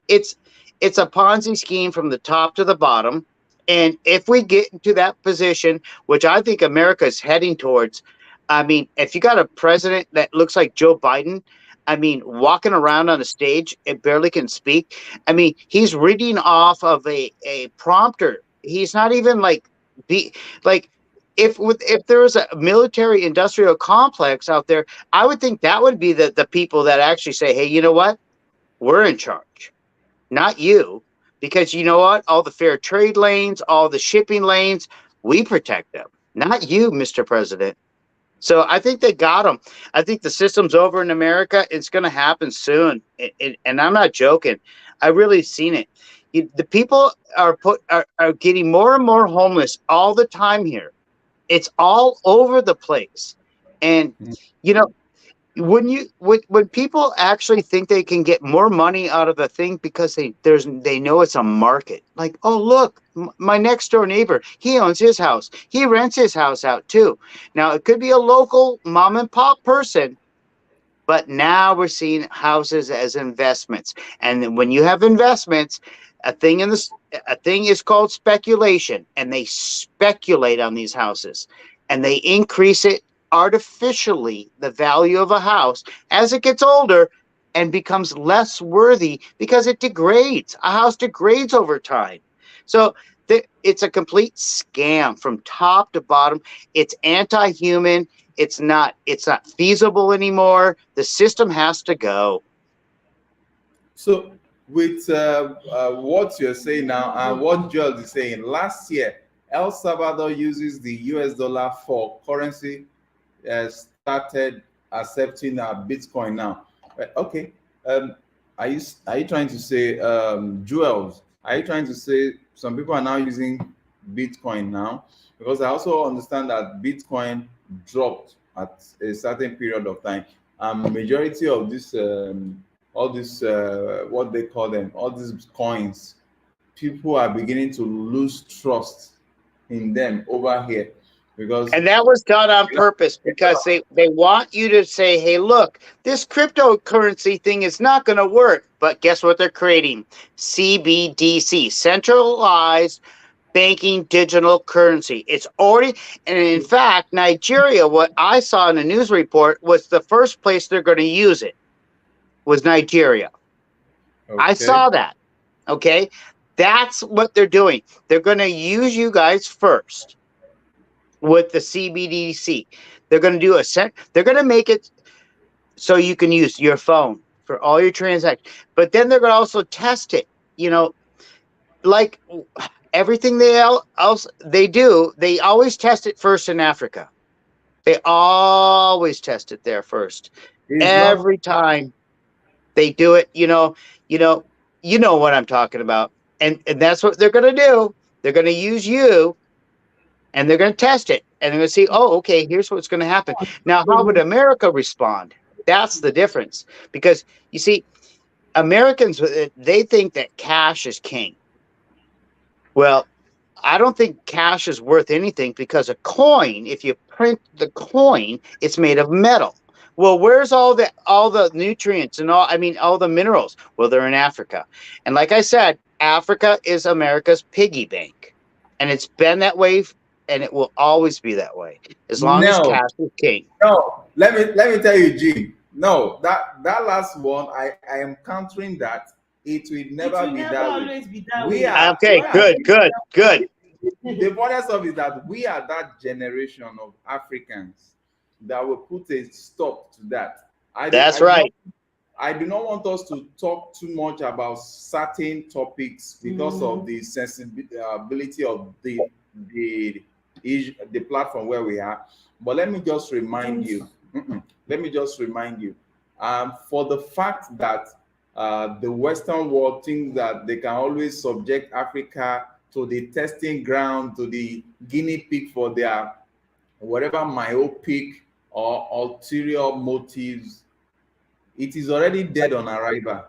Speaker 3: It's a Ponzi scheme from the top to the bottom. And if we get into that position, which I think America is heading towards, I mean, if you got a president that looks like Joe Biden, I mean, walking around on a stage and barely can speak. I mean, he's reading off of a prompter. He's not even if there was a military industrial complex out there, I would think that would be the people that actually say, hey, you know what? We're in charge, not you. Because you know what? All the fair trade lanes, all the shipping lanes, we protect them, not you, Mr. President. So I think they got them. I think the system's over in America. It's going to happen soon, and I'm not joking. I really seen it. The people are getting more and more homeless all the time here. It's all over the place, and when people actually think they can get more money out of a thing because they know it's a market, like, oh look, my next door neighbor, he owns his house, he rents his house out too. Now it could be a local mom and pop person, but now we're seeing houses as investments. And then when you have investments, a thing is called speculation, and they speculate on these houses and they increase it artificially, the value of a house, as it gets older and becomes less worthy because it degrades. A house degrades over time. So it's a complete scam from top to bottom. It's anti-human. It's not feasible anymore. The system has to go.
Speaker 1: So with what you're saying now and what Joel is saying, last year El Salvador uses the US dollar for currency, started accepting Bitcoin now. Okay. Are you trying to say, Joel, are you trying to say some people are now using Bitcoin now? Because I also understand that Bitcoin dropped at a certain period of time. Majority of this, all this, what they call them, all these coins, people are beginning to lose trust in them over here.
Speaker 3: And that was done on purpose because they want you to say, hey, look, this cryptocurrency thing is not going to work. But guess what they're creating? CBDC, centralized banking digital currency. It's already, and in fact, Nigeria, what I saw in a news report, was the first place they're going to use it, was Nigeria. Okay. I saw that. Okay. That's what they're doing. They're going to use you guys first with the CBDC. They're going to do they're going to make it so you can use your phone for all your transactions, but then they're going to also test it, like everything else they do, they always test it first in Africa. They always test it there first.
Speaker 1: It's not.
Speaker 3: Every time they do it, you know what I'm talking about. And that's what they're going to do. They're going to use you, and they're going to test it, and they're going to see, oh, okay, here's what's going to happen. Now, how would America respond? That's the difference. Because, you see, Americans, they think that cash is king. Well, I don't think cash is worth anything, because a coin, if you print the coin, it's made of metal. Well, where's all the nutrients and all the minerals? Well, they're in Africa. And like I said, Africa is America's piggy bank. And it's been that way, and it will always be that way as long as cash is king.
Speaker 1: No, let me tell you, Jim. No, that last one, I am countering that. It will never be that way.
Speaker 3: Okay, good.
Speaker 1: The funniest stuff is that we are that generation of Africans that will put a stop to that.
Speaker 3: That's right.
Speaker 1: I do not want us to talk too much about certain topics because of the sensibility of the platform where we are. But let me just remind you. For the fact that the Western world thinks that they can always subject Africa to the testing ground, to the guinea pig for their whatever myopic or ulterior motives, it is already dead on arrival.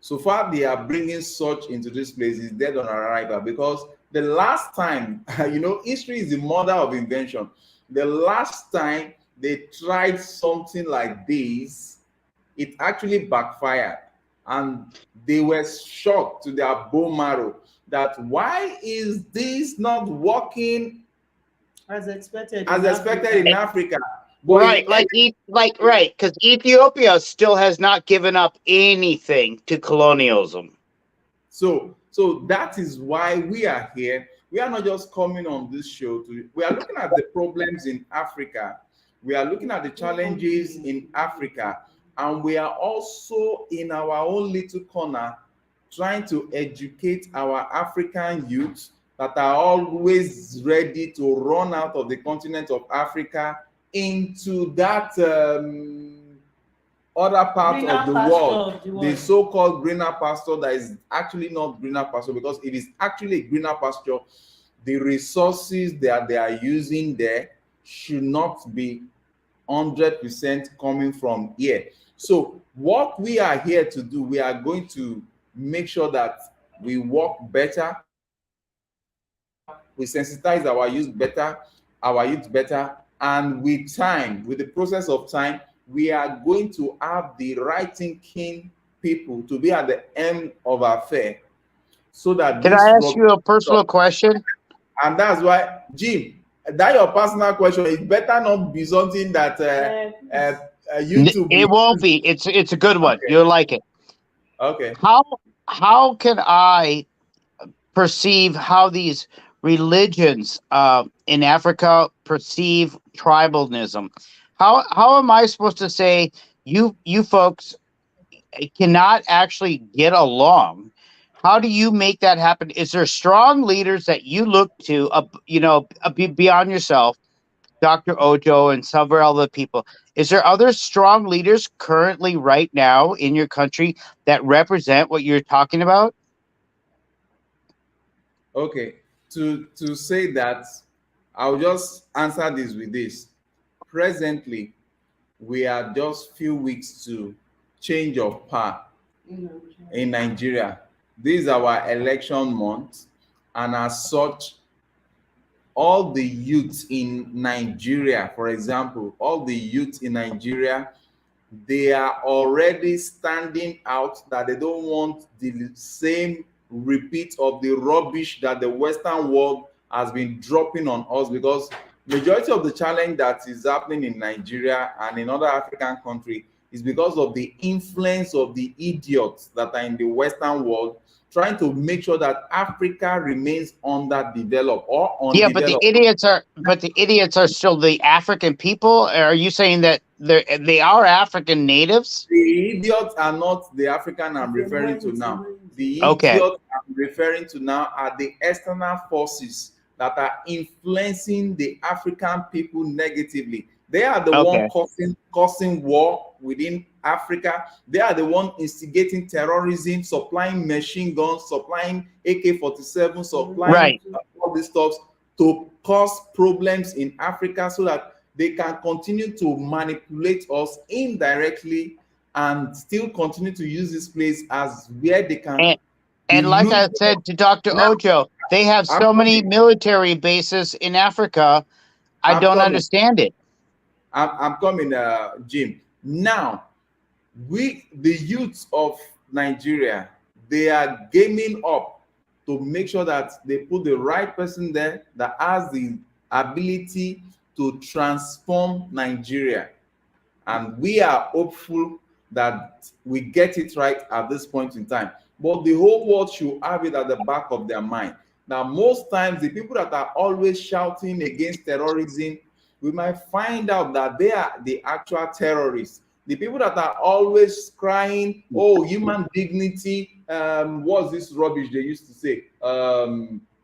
Speaker 1: So far, they are bringing such into this place is dead on arrival, because the last time, history is the mother of invention. The last time they tried something like this, it actually backfired, and they were shocked to their bone marrow that why is this not working
Speaker 2: as expected
Speaker 1: in Africa?
Speaker 3: But right, because Ethiopia still has not given up anything to colonialism.
Speaker 1: So that is why we are here. We are not just coming on this show we are looking at the problems in Africa. We are looking at the challenges in Africa, and we are also in our own little corner trying to educate our African youth that are always ready to run out of the continent of Africa into that other part of the world, the so-called greener pasture that is actually not greener pasture, because it is actually a greener pasture. The resources that they are using there should not be 100% coming from here. So what we are here to do, we are going to make sure that we work better, we sensitize our youth better, and with time, with the process of time, we are going to have the right thinking people to be at the end of our affair, so that
Speaker 3: can I ask you a personal question?
Speaker 1: And that's why, Jim, that your personal question, it better not be something that YouTube.
Speaker 3: It won't be. It's a good one. Okay. You'll like it.
Speaker 1: Okay.
Speaker 3: How can I perceive how these religions in Africa perceive tribalism? How am I supposed to say you folks cannot actually get along? How do you make that happen? Is there strong leaders that you look to, beyond yourself, Dr. Ojo and several other people? Is there other strong leaders currently right now in your country that represent what you're talking about?
Speaker 1: Okay, to say that, I'll just answer this with this. Presently, we are just few weeks to change of power in Nigeria. This is our election month, and as such, all the youth in Nigeria, for example, they are already standing out that they don't want the same repeat of the rubbish that the Western world has been dropping on us, because majority of the challenge that is happening in Nigeria and in other African countries is because of the influence of the idiots that are in the Western world, trying to make sure that Africa remains underdeveloped or undeveloped.
Speaker 3: Yeah, but the idiots are still the African people. Are you saying that they are African natives?
Speaker 1: The idiots are not the African I'm referring to now. The
Speaker 3: Okay.
Speaker 1: idiots I'm referring to now are the external forces that are influencing the African people negatively. They are the one
Speaker 3: Okay.
Speaker 1: causing war within Africa. They are the one instigating terrorism, supplying machine guns, supplying AK-47, supplying
Speaker 3: Right.
Speaker 1: all these stuff to cause problems in Africa so that they can continue to manipulate us indirectly and still continue to use this place as where they can
Speaker 3: And like I
Speaker 1: elude.
Speaker 3: said to Dr.
Speaker 1: Now,
Speaker 3: Ojo, they have
Speaker 1: I'm
Speaker 3: so many
Speaker 1: coming.
Speaker 3: military bases in Africa. I
Speaker 1: I'm
Speaker 3: don't
Speaker 1: coming.
Speaker 3: understand it.
Speaker 1: I'm coming, Jim. Now, the youth of Nigeria, they are gaming up to make sure that they put the right person there that has the ability to transform Nigeria. And we are hopeful that we get it right at this point in time. But the whole world should have it at the back of their mind. Now, most times, the people that are always shouting against terrorism, we might find out that they are the actual terrorists. The people that are always crying, oh, human dignity, what's this rubbish they used to say?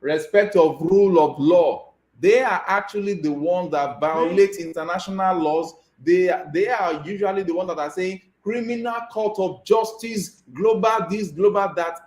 Speaker 1: Respect of rule of law. They are actually the ones that violate international laws. They are usually the ones that are saying criminal court of justice, global this, global that.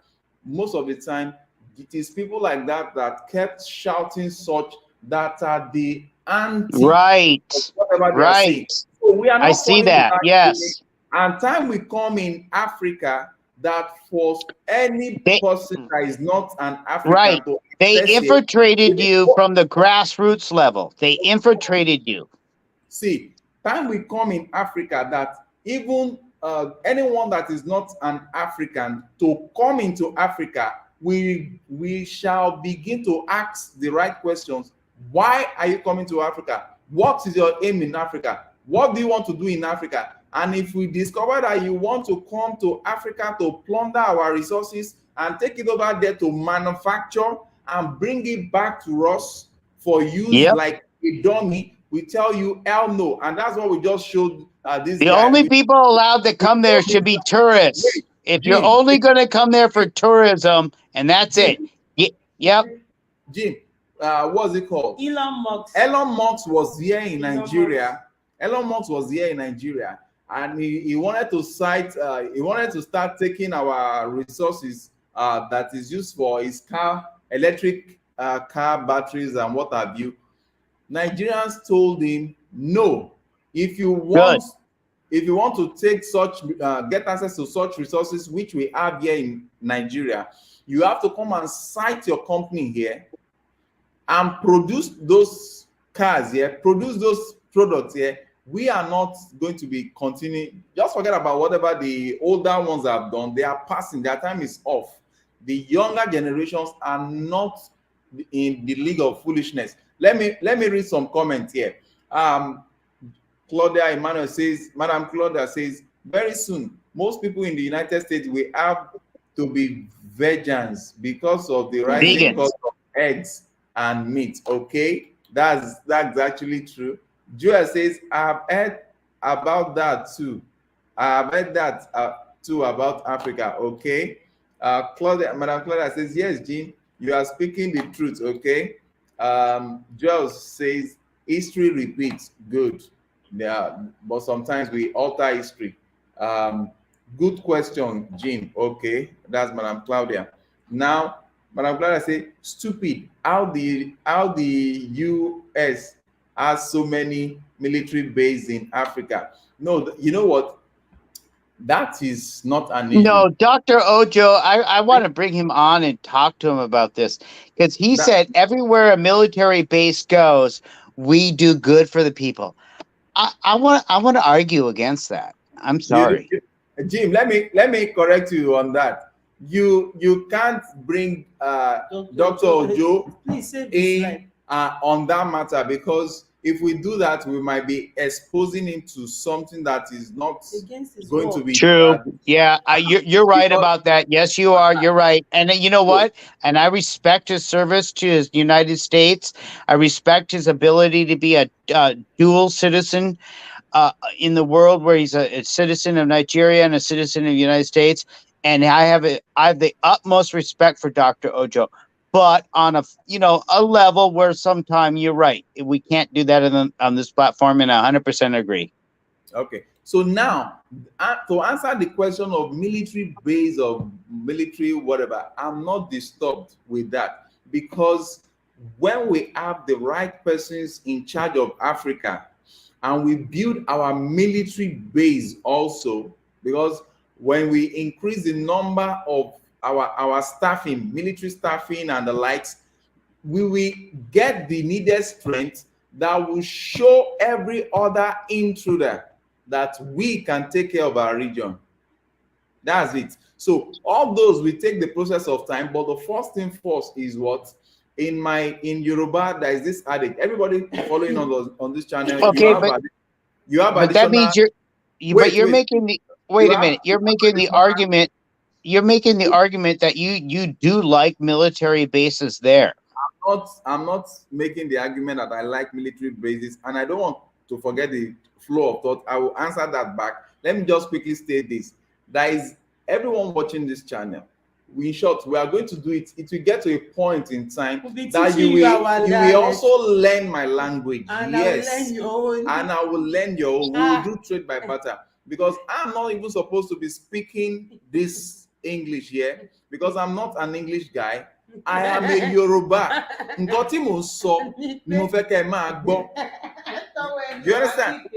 Speaker 1: Most of the time, it is people like that that kept shouting such that are the anti
Speaker 3: Right.
Speaker 1: whatever they are saying.
Speaker 3: Right.
Speaker 1: So we are not
Speaker 3: I see
Speaker 1: falling to
Speaker 3: that.
Speaker 1: that.
Speaker 3: Yes.
Speaker 1: And time will come in Africa that for any person that is not an African
Speaker 3: Right.
Speaker 1: to
Speaker 3: They
Speaker 1: access it,
Speaker 3: infiltrated you from the grassroots level. They infiltrated you.
Speaker 1: see, time will come in Africa that even anyone that is not an African to come into Africa, we shall begin to ask the right questions. Why are you coming to Africa? What is your aim in Africa? What do you want to do in Africa? And if we discover that you want to come to Africa to plunder our resources and take it over there to manufacture and bring it back to us for use like a dummy, we tell you hell no. And that's what we just showed this
Speaker 3: The
Speaker 1: guy.
Speaker 3: only people allowed to come there should be tourists. If you're only going to come there for tourism, and that's it. Yep.
Speaker 1: Jim, what's it called?
Speaker 2: Elon Musk.
Speaker 1: Elon Musk was here in Nigeria. Elon Musk was here in Nigeria, and he wanted to cite. He wanted to start taking our resources that is used for his car, electric car batteries, and what have you. Nigerians told him no. If you want to take such get access to such resources which we have here in Nigeria, you have to come and cite your company here and produce those cars here, produce those products here. We are not going to be continuing. Just forget about whatever the older ones have done. They are passing. Their time is off. The younger generations are not in the league of foolishness. Let me read some comments here. Claudia Emmanuel says, Madam Claudia says, very soon, most people in the United States will have to be vegans because of the rising cost of eggs and meat. Okay, that's actually true. Joel says, I've heard about that too. I've heard that too about Africa. Okay. Madam Claudia says, yes, Jean, you are speaking the truth. Okay. Joel says, history repeats. Good. Yeah, but sometimes we alter history. Good question, Jean. Okay, that's Madam Claudia. Now, Madam Claudia say, stupid. How the US has so many military bases in Africa. No, you know what? That is not an issue.
Speaker 3: No, Dr. Ojo, I want to bring him on and talk to him about this because he said everywhere a military base goes, we do good for the people. I want to argue against that. I'm sorry.
Speaker 1: Jim, let me correct you on that. You can't bring Dr. Ojo in on that matter, because if we do that, we might be exposing him to something that is not going to be
Speaker 3: true. Yeah, you're right about that. Yes, you are. You're right. And you know what? And I respect his service to his United States. I respect his ability to be a dual citizen in the world, where he's a citizen of Nigeria and a citizen of the United States. and I have the utmost respect for Dr. Ojo, but on a level where sometime you're right, we can't do that on this platform, and I 100% agree.
Speaker 1: Okay, so now to answer the question of military base or military whatever, I'm not disturbed with that, because when we have the right persons in charge of Africa and we build our military base also, because when we increase the number of our staffing, military staffing and the likes, we will get the needed strength that will show every other intruder that we can take care of our region. That's it. So all those will take the process of time, but the first thing first is what in Yoruba there is this adage. Everybody following on this channel,
Speaker 3: Okay,
Speaker 1: you have
Speaker 3: but that means you're making the wait a minute. You're making the argument. You're making the argument that you do like military bases there.
Speaker 1: I'm not making the argument that I like military bases, and I don't want to forget the flow of thought. I will answer that back. Let me just quickly state this. There is everyone watching this channel. In short, we are going to do it. It will get to a point in time that you will also learn my language.
Speaker 2: And
Speaker 1: yes,
Speaker 2: I will learn your own.
Speaker 1: And I will learn your own. We will do trade by barter, because I'm not even supposed to be speaking this English here, because I'm not an English guy. I am a Yoruba. Nǹkan tí mò ń sọ ni mo fẹ́ kẹ́ ẹ máa gbọ́. Do you understand?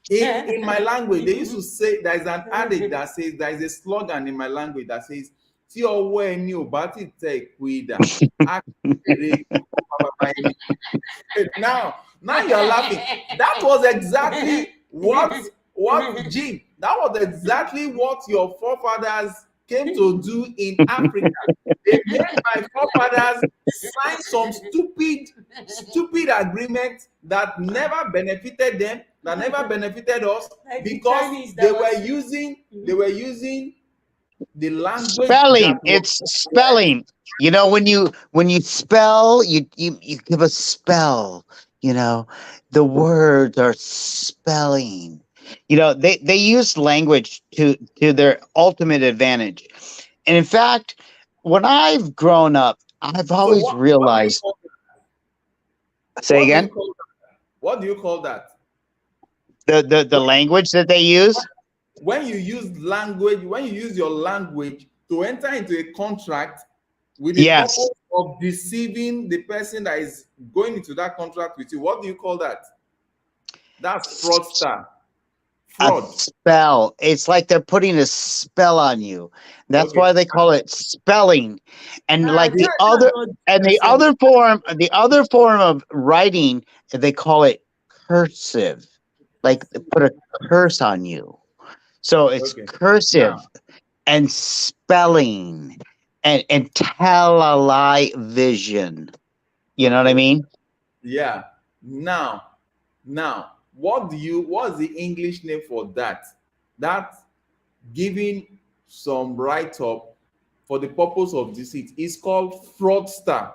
Speaker 1: In my language, they used to say, there is an adage that says, there is a slogan in my language that says, tí ọwọ́ ẹni ò bá ti tẹ ìkú idà, á kéré bàbá ẹni. Now you're laughing. That was exactly that was exactly what your forefathers came to do in Africa. They made my forefathers sign some stupid agreement that never benefited them, that never benefited us, like because they were using the language.
Speaker 3: Spelling. It's spelling. You know, when you spell, you give a spell. You know, the words are spelling. You know, they use language to their ultimate advantage. And in fact, when I've grown up, I've always realized. Say again?
Speaker 1: What do you call that?
Speaker 3: The language that they use?
Speaker 1: When you use your language to enter into a contract with the purpose of deceiving the person that is going into that contract with you, what do you call that? That's fraudster. Fraud.
Speaker 3: A spell. It's like they're putting a spell on you. That's why they call it spelling. And like the other form of writing, they call it cursive. Like they put a curse on you. So it's cursive and spelling and television. You know what I mean?
Speaker 1: Yeah. Now, what's the English name for that? That giving some write-up for the purpose of deceit is called fraudster.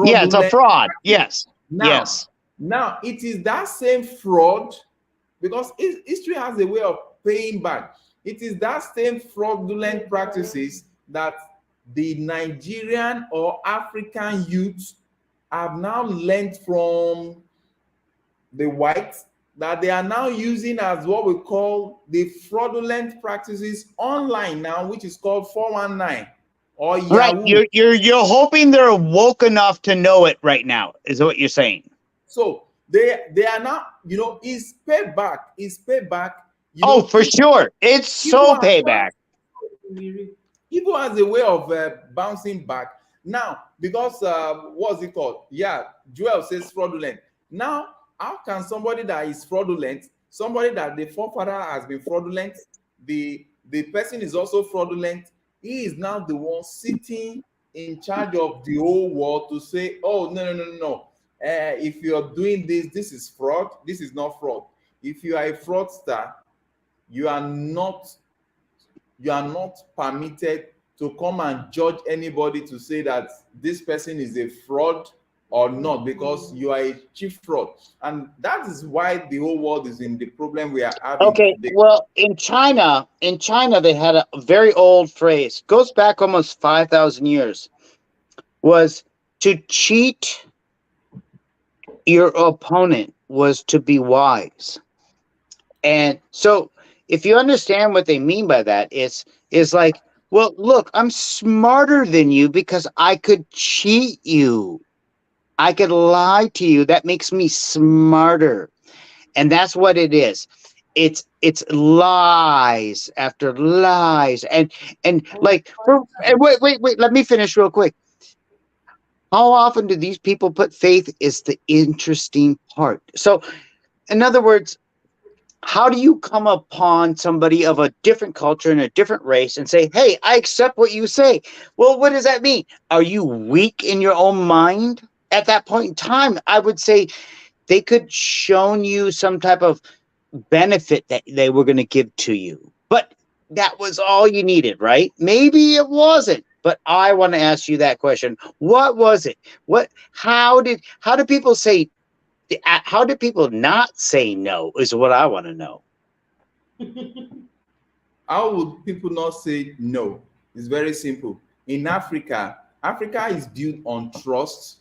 Speaker 3: Yeah, it's a fraud. Yes.
Speaker 1: Now it is that same fraud, because history has a way of paying back. It is that same fraudulent practices that the Nigerian or African youth have now learned from the whites, that they are now using as what we call the fraudulent practices online now, which is called 419 or Yahoo.
Speaker 3: Right, you're hoping they're woke enough to know it right now, is what you're saying.
Speaker 1: So they are now, it's payback.
Speaker 3: For sure, it's so payback.
Speaker 1: People has a way of bouncing back now, because what's it called? Yeah, Joel says fraudulent. Now, how can somebody that is fraudulent, somebody that the forefather has been fraudulent, the person is also fraudulent, he is now the one sitting in charge of the whole world to say, oh, no. If you're doing this is fraud, this is not fraud. If you are a fraudster, you are not permitted to come and judge anybody to say that this person is a fraud or not, because you are a chief fraud. And that is why the whole world is in the problem we are having
Speaker 3: Okay,
Speaker 1: today.
Speaker 3: well, in China, they had a very old phrase, goes back almost 5,000 years, was to cheat your opponent was to be wise. And so if you understand what they mean by that, is like, well, look, I'm smarter than you because I could cheat you. I could lie to you. That makes me smarter. And that's what it is. It's lies after lies. And like, and wait, let me finish real quick. How often do these people put faith is the interesting part. So in other words, how do you come upon somebody of a different culture and a different race and say, hey, I accept what you say? Well, what does that mean? Are you weak in your own mind? At that point in time, I would say they could shown you some type of benefit that they were going to give to you. But that was all you needed, right? Maybe it wasn't. But I want to ask you that question. What was it? How did people say, how did people not say no is what I want to know.
Speaker 1: How would people not say no? It's very simple. In Africa is built on trust.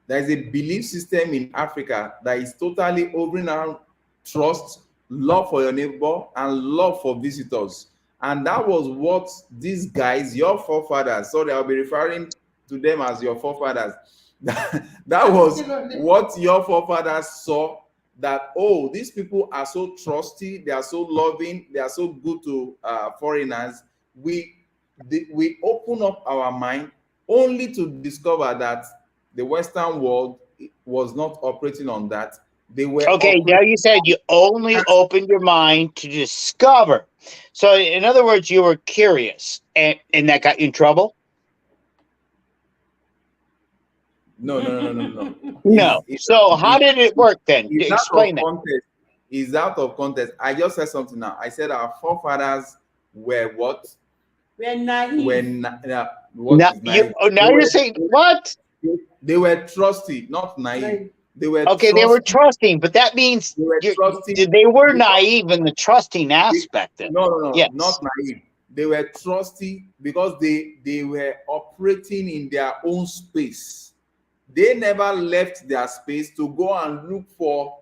Speaker 1: There is a belief system in Africa that is totally hovering around trust, love for your neighbor, and love for visitors. And that was what these guys, your forefathers, sorry, I'll be referring to them as your forefathers. That was what your forefathers saw, that, oh, these people are so trusty, they are so loving, they are so good to foreigners. We open up our mind only to discover that the Western world was not operating on that. They were
Speaker 3: okay. Now you said you only opened your mind to discover. So in other words, you were curious, and that got you in trouble.
Speaker 1: No.
Speaker 3: No. So how did it work then? Explain that.
Speaker 1: It's out of context. I just said something now. I said our forefathers were what?
Speaker 2: We're naive.
Speaker 3: Now you're saying what?
Speaker 1: They were trusty, not naive. They were
Speaker 3: okay. They were trusting, but that means they were naive in the trusting aspect.
Speaker 1: No, yes. Not naive. They were trusty because they were operating in their own space. They never left their space to go and look for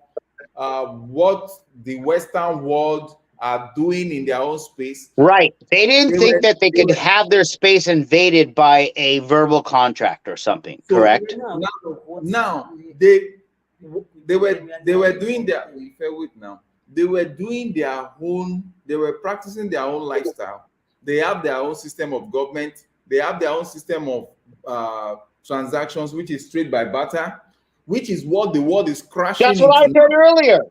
Speaker 1: what the Western world are doing in their own space.
Speaker 3: Right. They didn't think that they could have their space invaded by a verbal contract or something. So correct.
Speaker 1: Now they were doing their they were doing their own. They were practicing their own lifestyle. They have their own system of government. They have their own system of transactions, which is trade by barter, which is what the world is crashing.
Speaker 3: That's what I said earlier.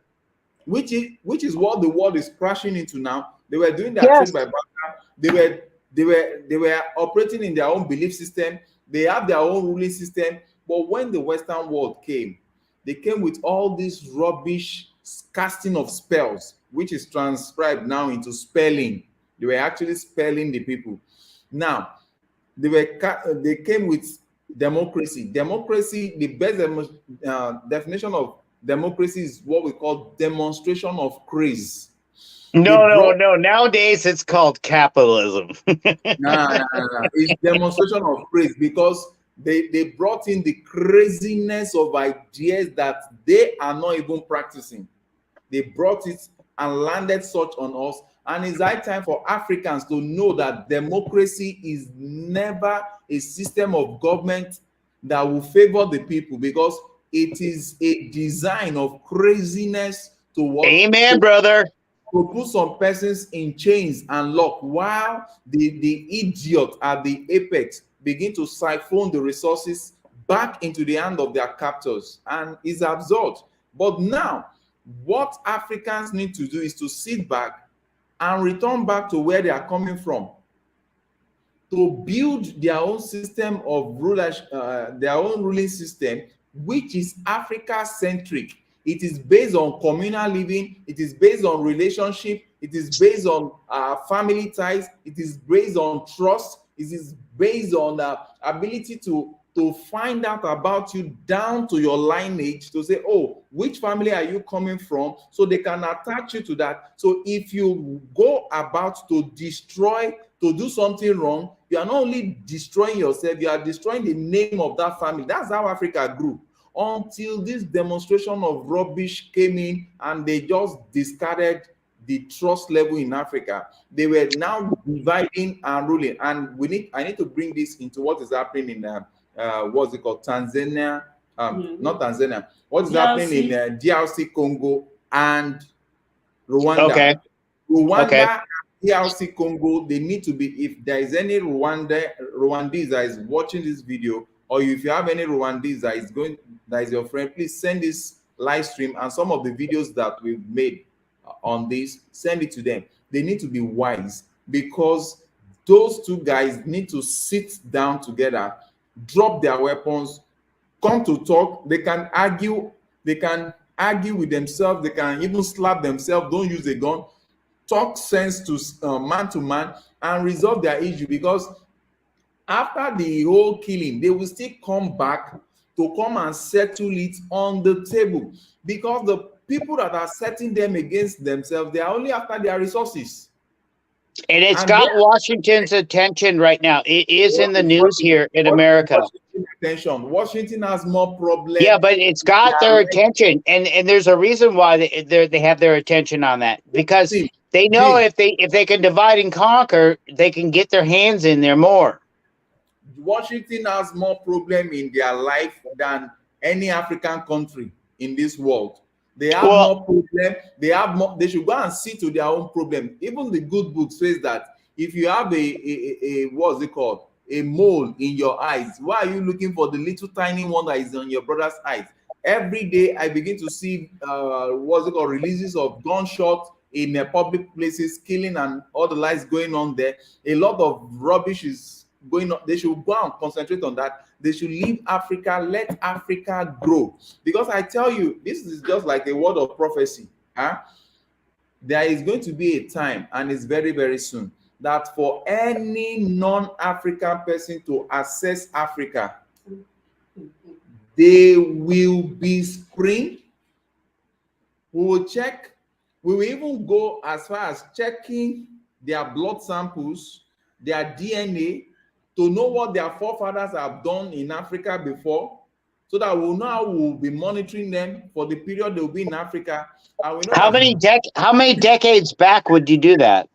Speaker 1: Which is what the world is crashing into now. They were doing their trade by barter. They were operating in their own belief system. They have their own ruling system. But when the Western world came, they came with all this rubbish casting of spells, which is transcribed now into spelling. They were actually spelling the people. Now, they came with democracy. Democracy, the best definition of democracy is what we call demonstration of craze.
Speaker 3: No. Nowadays it's called capitalism.
Speaker 1: No. It's demonstration of craze because they brought in the craziness of ideas that they are not even practicing. They brought it and landed such on us. And it's high time for Africans to know that democracy is never a system of government that will favor the people, because it is a design of craziness to what?
Speaker 3: Amen, brother.
Speaker 1: To put some persons in chains and lock, while the idiot at the apex begin to siphon the resources back into the hand of their captors, and is absurd. But now, what Africans need to do is to sit back and return back to where they are coming from, to build their own system of rulers, their own ruling system, which is Africa-centric. It is based on communal living. It is based on relationship. It is based on family ties. It is based on trust. It is based on the ability to to find out about you down to your lineage, to say, oh, which family are you coming from? So they can attach you to that. So if you go about to destroy, to do something wrong, you are not only destroying yourself, you are destroying the name of that family. That's how Africa grew. Until this demonstration of rubbish came in and they just discarded the trust level in Africa. They were now dividing and ruling. And I need to bring this into what is happening in what's it called? Tanzania, not Tanzania. What is happening in DRC Congo and Rwanda?
Speaker 3: Okay.
Speaker 1: Rwanda, DRC Congo, they need to be, if there is any Rwandese that is watching this video, or if you have any Rwandese that is your friend, please send this live stream and some of the videos that we've made on this, send it to them. They need to be wise, because those two guys need to sit down together, drop their weapons, come to talk. They can argue with themselves, they can even slap themselves, don't use a gun, talk sense to man, and resolve their issue. Because after the whole killing, they will still come back to come and settle it on the table, because the people that are setting them against themselves, they are only after their resources.
Speaker 3: And it's got Washington's attention right now. It is in the news here in America.
Speaker 1: Washington has more problems.
Speaker 3: Yeah, but it's got their attention, and there's a reason why they have their attention on that, because they know if they can divide and conquer, they can get their hands in there more.
Speaker 1: Washington has more problem in their life than any African country in this world. They have more problem. They have more. They should go and see to their own problem. Even the good book says that if you have a what's it called, a mole in your eyes, why are you looking for the little tiny one that is on your brother's eyes? Every day I begin to see what's it called, releases of gunshots in public places, killing and all the lies going on there. A lot of rubbish is going on. They should go and concentrate on that. They should leave Africa, let Africa grow. Because I tell you, this is just like a word of prophecy. There is going to be a time, and it's very, very soon, that for any non-African person to access Africa, they will be screened. We will check. We will even go as far as checking their blood samples, their DNA, to know what their forefathers have done in Africa before, so that we'll know how we'll be monitoring them for the period they'll be in Africa. And we know
Speaker 3: how many decades back would you do that?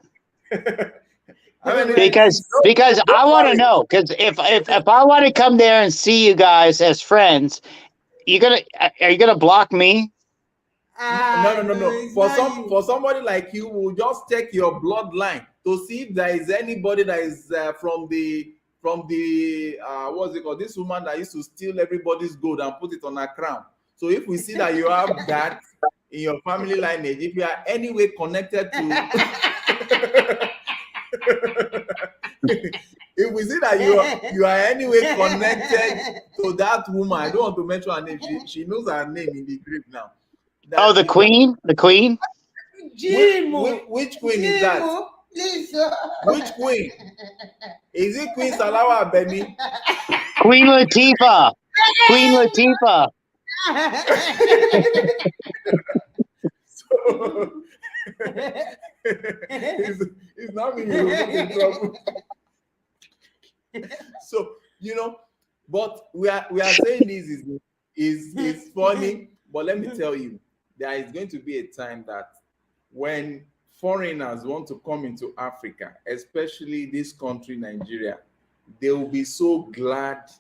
Speaker 3: Because I want to know, because if I want to come there and see you guys as friends, are you gonna block me?
Speaker 1: No. For somebody like you, we'll just check your bloodline to see if there is anybody that is from the what's it called? This woman that used to steal everybody's gold and put it on her crown. So if we see that you have that in your family lineage, if you are anyway connected to if we see that you are anyway connected to that woman, I don't want to mention her name. She knows her name in the grave now.
Speaker 3: The queen? The queen?
Speaker 1: Which queen is that? Which queen? Is it Queen Salawa Abeni?
Speaker 3: Queen Latifah. Queen Latifah.
Speaker 1: So, it's not me you're in trouble. So, but we are saying this is funny, but let me tell you, there is going to be a time that when foreigners want to come into Africa, especially this country, Nigeria, they will be so glad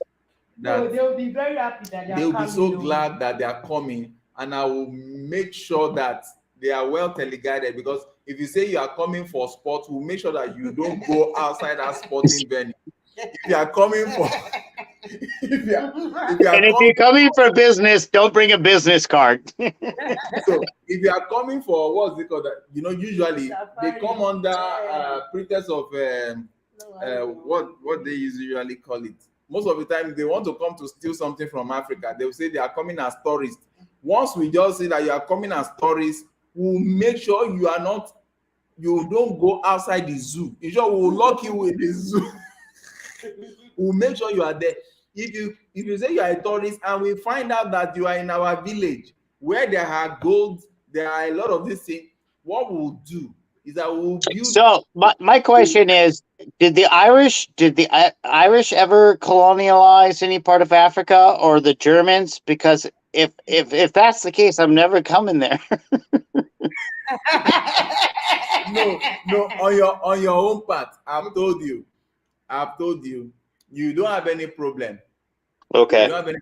Speaker 1: that
Speaker 2: they'll be very happy that
Speaker 1: they'll be so glad that they are coming, and I will make sure that they are well teleguided, because if you say you are coming for sport, we'll make sure that you don't go outside that sporting venue. If you are coming for if you're
Speaker 3: coming for business, don't bring a business card.
Speaker 1: So if you are coming for what's it called, usually they come under pretext of what they usually call it. Most of the time, they want to come to steal something from Africa. They will say they are coming as tourists. Once we just say that you are coming as tourists, we'll make sure you don't go outside the zoo. In short, we'll lock you in the zoo. We'll make sure you are there. if you say you are a tourist and we find out that you are in our village where there are gold, there are a lot of these things, what we'll do is that we'll build.
Speaker 3: So my question is, did the Irish Irish ever colonialize any part of Africa, or the Germans? Because if that's the case, I'm never coming there.
Speaker 1: No, on your own part, I've told you, you don't have any problem.
Speaker 3: Okay.
Speaker 1: You don't have any.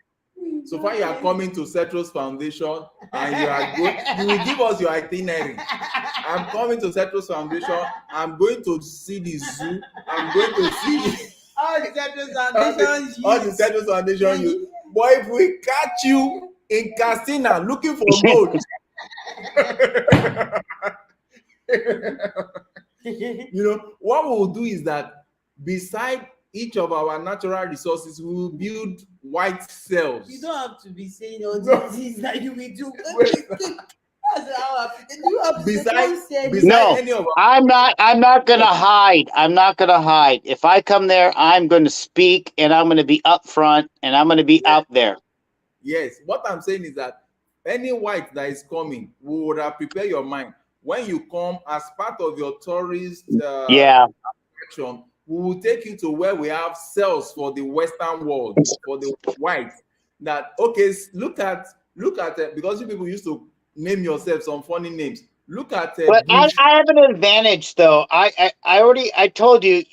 Speaker 1: So far, you are coming to Cetros Foundation and you are going. You will give us your itinerary. I'm coming to Cetros Foundation. I'm going to see the zoo. I'm going to see
Speaker 2: all the Cetros Foundation.
Speaker 1: all the Cetros Foundation. You, but if we catch you in Castina looking for gold, you know what we'll do is that beside each of our natural resources, we will build white cells.
Speaker 2: You don't have to be saying all these things that you will do. That's how you have
Speaker 1: beside
Speaker 3: no,
Speaker 1: any of our,
Speaker 3: I'm not gonna hide. I'm not gonna hide. If I come there, I'm gonna speak and I'm gonna be up front and I'm gonna be out there.
Speaker 1: Yes, what I'm saying is that any white that is coming, we would have prepared your mind. When you come as part of your tourist attraction, we will take you to where we have cells for the Western world, for the white. That okay, look at because you people used to name yourself some funny names. Look at
Speaker 3: but I have an advantage though. I told you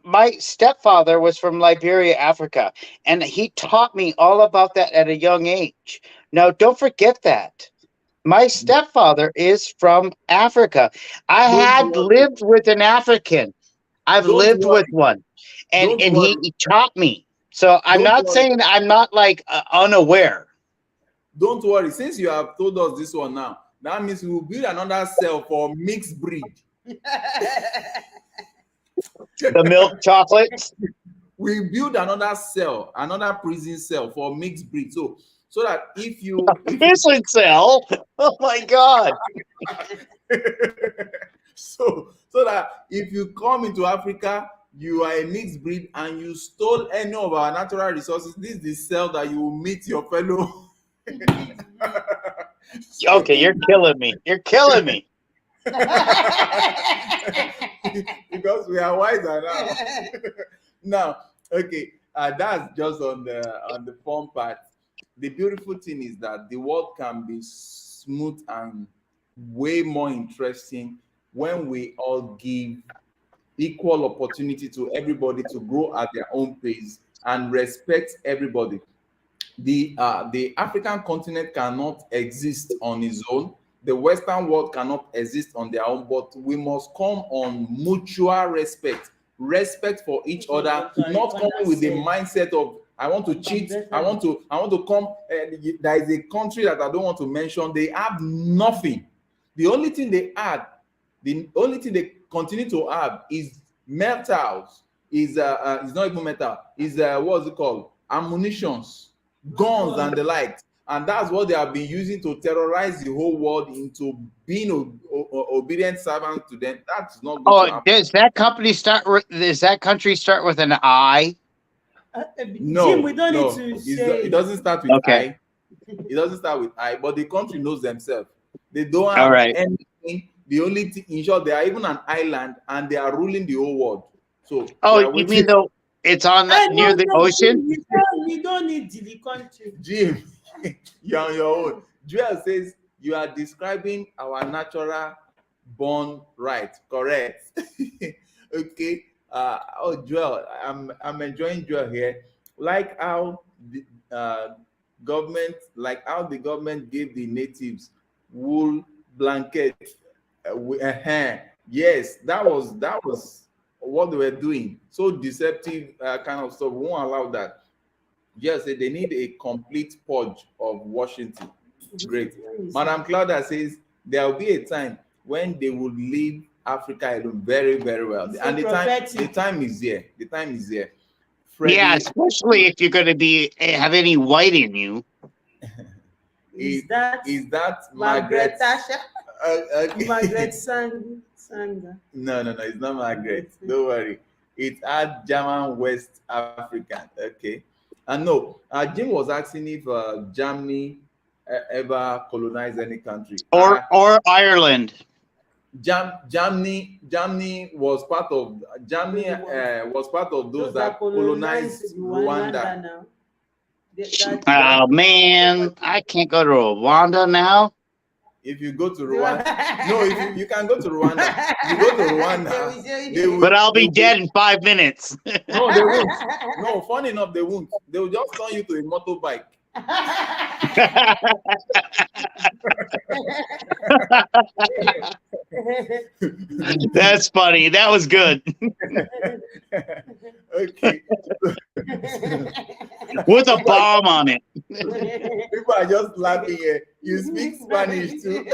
Speaker 3: my stepfather was from Liberia, Africa, and he taught me all about that at a young age. Now don't forget that. My stepfather is from Africa. I had lived with an African. I've lived with one, and he taught me. So I'm not saying I'm not like unaware.
Speaker 1: Don't worry. Since you have told us this one now, that means we will build another cell for mixed breed.
Speaker 3: The milk chocolates.
Speaker 1: We build another cell, another prison cell for mixed breed. So that if you
Speaker 3: prison cell, oh my God.
Speaker 1: so that if you come into Africa, you are a mixed breed and you stole any of our natural resources, this is the cell that you will meet your fellow.
Speaker 3: Okay, you're killing me. You're killing me.
Speaker 1: Because we are wiser now. Now, okay, that's just on the fun part. The beautiful thing is that the world can be smooth and way more interesting when we all give equal opportunity to everybody to grow at their own pace and respect everybody. The African continent cannot exist on its own. The Western world cannot exist on their own, but we must come on mutual respect for each other, not coming with the mindset of I want to cheat, I want to come. There is a country that I don't want to mention. They have nothing. The only thing they continue to have is metals. It's not even metal. Is what's it called? Ammunitions, guns, and the like. And that's what they have been using to terrorize the whole world into being obedient servants to them. That's not good.
Speaker 3: Oh, does that company start? Does that country start with an I?
Speaker 1: No,
Speaker 2: Jim, we don't need to say
Speaker 1: it doesn't start with I. It doesn't start with I, but the country knows themselves. They don't have anything. The only thing, in short, they are even an island and they are ruling the whole world. So,
Speaker 3: you mean though it's on near the ocean?
Speaker 2: We don't need the country.
Speaker 1: Jim, you're on your own. Joel says you are describing our natural born right. Correct. Okay. Joel, I'm enjoying Joel here. Like how the government gave the natives wool blanket. Yes, that was what they were doing. So deceptive kind of stuff. We won't allow that. Just say they need a complete purge of Washington. Great. Madam Claudia says there will be a time when they will leave Africa alone very, very well. And the time is here. The time is here. Freddie,
Speaker 3: yeah, especially if you're going to have any white in you.
Speaker 1: Is that
Speaker 2: Margaret Thatcher?
Speaker 1: Okay.
Speaker 2: Margaret Sanger.
Speaker 1: No, it's not Margaret. Don't worry. It's at German West African. Okay. No, Jim was asking if Germany ever colonized any country.
Speaker 3: Or Ireland.
Speaker 1: Germany was part of those that colonized Rwanda.
Speaker 2: now.
Speaker 3: Oh man, I can't go to Rwanda now.
Speaker 1: If you go to Rwanda, no, if you can go to Rwanda. You go to Rwanda,
Speaker 3: But I'll be dead in 5 minutes.
Speaker 1: No, they won't. No, funny enough, they won't. They will just turn you to a motorbike.
Speaker 3: That's funny. That was good.
Speaker 1: Okay.
Speaker 3: With a bomb on it.
Speaker 1: People are just laughing here. You speak Spanish too.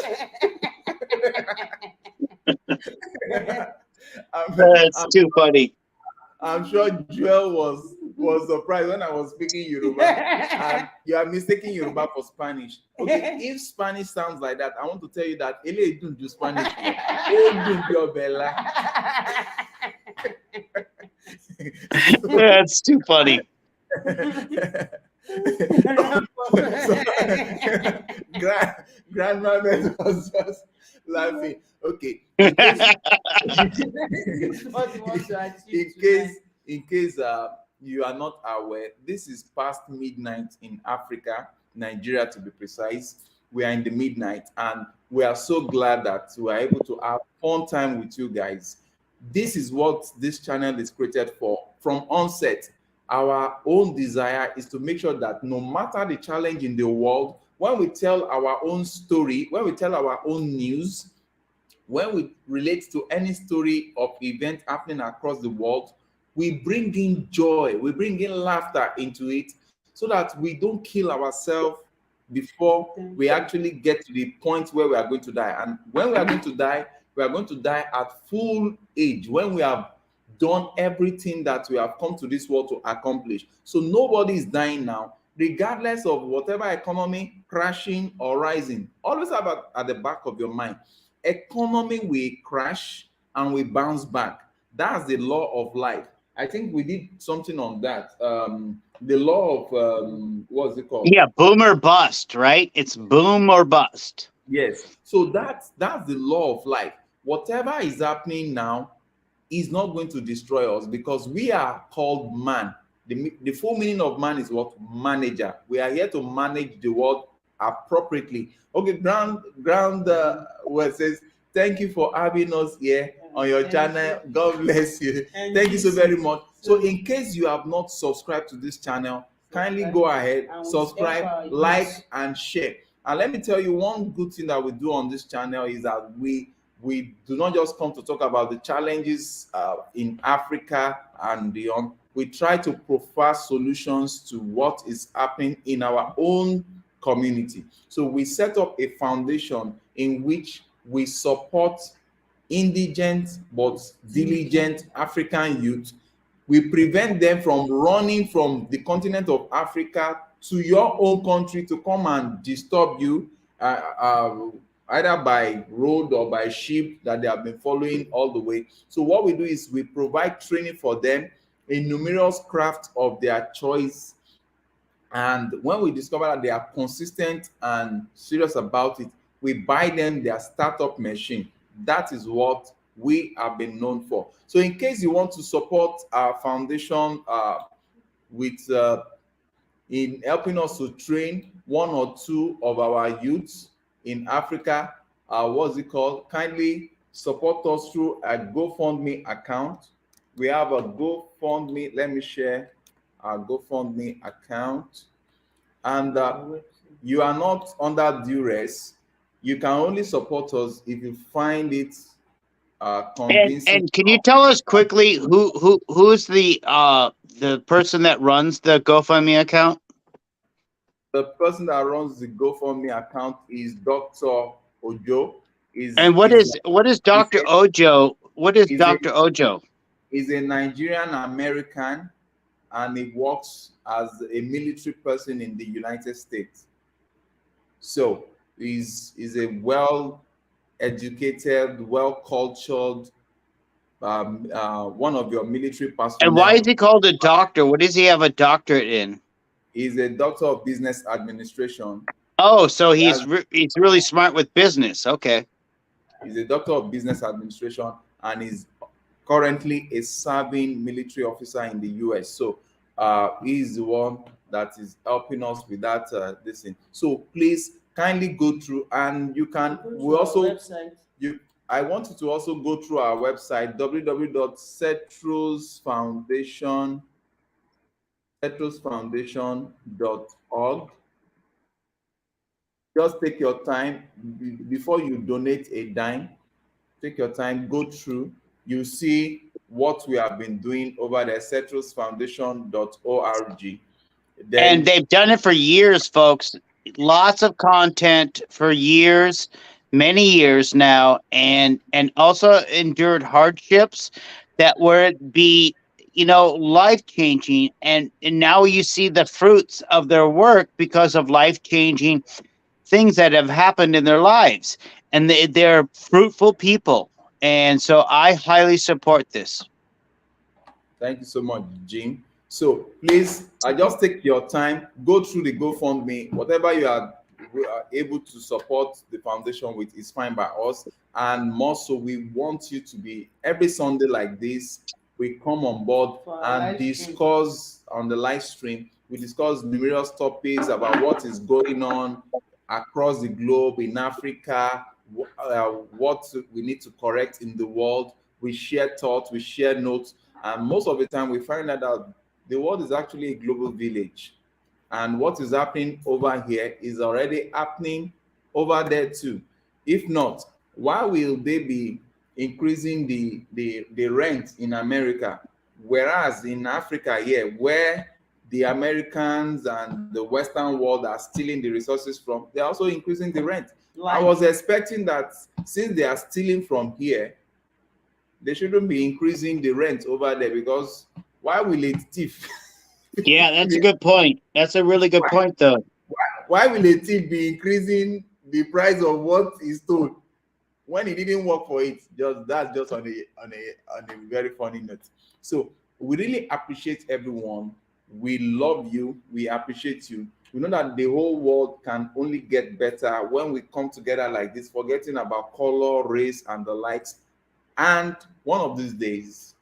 Speaker 3: That's too funny.
Speaker 1: I'm sure Joel was surprised when I was speaking Yoruba. And you are mistaking Yoruba for Spanish. Okay, if Spanish sounds like that, I want to tell you that Ele don't do Spanish.
Speaker 3: That's too funny.
Speaker 1: Grandma was just laughing. Okay. In case you are not aware, this is past midnight in Africa, Nigeria to be precise. We are in the midnight, and we are so glad that we are able to have fun time with you guys. This is what this channel is created for. From onset, our own desire is to make sure that no matter the challenge in the world, when we tell our own story, when we tell our own news, when we relate to any story of event happening across the world, we bring in joy, we bring in laughter into it, so that we don't kill ourselves before we actually get to the point where we are going to die. And when we are going to die, we are going to die at full age, when we have done everything that we have come to this world to accomplish. So nobody is dying now, regardless of whatever economy crashing or rising. Always have at the back of your mind, economy will crash and we bounce back. That's the law of life. I think we did something on that. The law of what's it called?
Speaker 3: Yeah, boom or bust, right? It's boom or bust.
Speaker 1: Yes. So that's the law of life. Whatever is happening now is not going to destroy us, because we are called man. The full meaning of man is what? Manager. We are here to manage the world appropriately. Okay, ground where it says, thank you for having us here on your channel. God bless you. Thank you so very much. So in case you have not subscribed to this channel, kindly go ahead, subscribe, like, and share. And let me tell you, one good thing that we do on this channel is that we do not just come to talk about the challenges in Africa and beyond. We try to provide solutions to what is happening in our own community. So we set up a foundation in which we support indigent but diligent African youth. We prevent them from running from the continent of Africa to your own country to come and disturb you, either by road or by ship that they have been following all the way. So what we do is we provide training for them in numerous crafts of their choice. And when we discover that they are consistent and serious about it, we buy them their startup machine. That is what we have been known for. So in case you want to support our foundation with in helping us to train one or two of our youths in Africa, what's it called? Kindly support us through a GoFundMe account. We have a GoFundMe. Let me share our GoFundMe account. And you are not under duress. You can only support us if you find it convincing.
Speaker 3: And can you tell us quickly who's the person that runs the GoFundMe account?
Speaker 1: The person that runs the GoFundMe account is Dr. Ojo.
Speaker 3: And what is Dr. Ojo? What is Dr. Ojo?
Speaker 1: He's a Nigerian American, and he works as a military person in the United States. So he's a well-educated, well-cultured, one of your military personnel.
Speaker 3: And why is he called a doctor? What does he have a doctorate in?
Speaker 1: He's a doctor of business administration.
Speaker 3: Oh, so
Speaker 1: That's
Speaker 3: he's really smart with business. Okay.
Speaker 1: He's a doctor of business administration and is currently a serving military officer in the US. So he's the one that is helping us with that this thing. So please kindly go through, and you can we also you I want you to also go through our website www.cetrosfoundation.org. Just take your time before you donate a dime. Take your time, go through. You see what we have been doing over there, cetrosfoundation.org.
Speaker 3: And they've done it for years, folks. Lots of content for years, many years now, and also endured hardships that would be, life-changing. And now you see the fruits of their work because of life-changing things that have happened in their lives. And they're fruitful people. And so I highly support this.
Speaker 1: Thank you so much, Jim. So please, just take your time, go through the GoFundMe. Whatever you are able to support the foundation with is fine by us. And more so, we want you to be every Sunday like this. We come on board and discuss on the live stream. We discuss numerous topics about what is going on across the globe, in Africa, what we need to correct in the world. We share thoughts, we share notes, and most of the time we find out that the world is actually a global village, and what is happening over here is already happening over there too. If not, why will they be increasing the rent in America, whereas in Africa here, where the Americans and the Western world are stealing the resources from, they're also increasing the rent. I was expecting that since they are stealing from here, they shouldn't be increasing the rent over there, because why will it thief?
Speaker 3: Yeah, that's a good point. That's a really good point, though.
Speaker 1: Why will a thief be increasing the price of what is stole when he didn't work for it? That's just on a very funny note. So we really appreciate everyone. We love you. We appreciate you. We know that the whole world can only get better when we come together like this, forgetting about color, race, and the likes. And one of these days,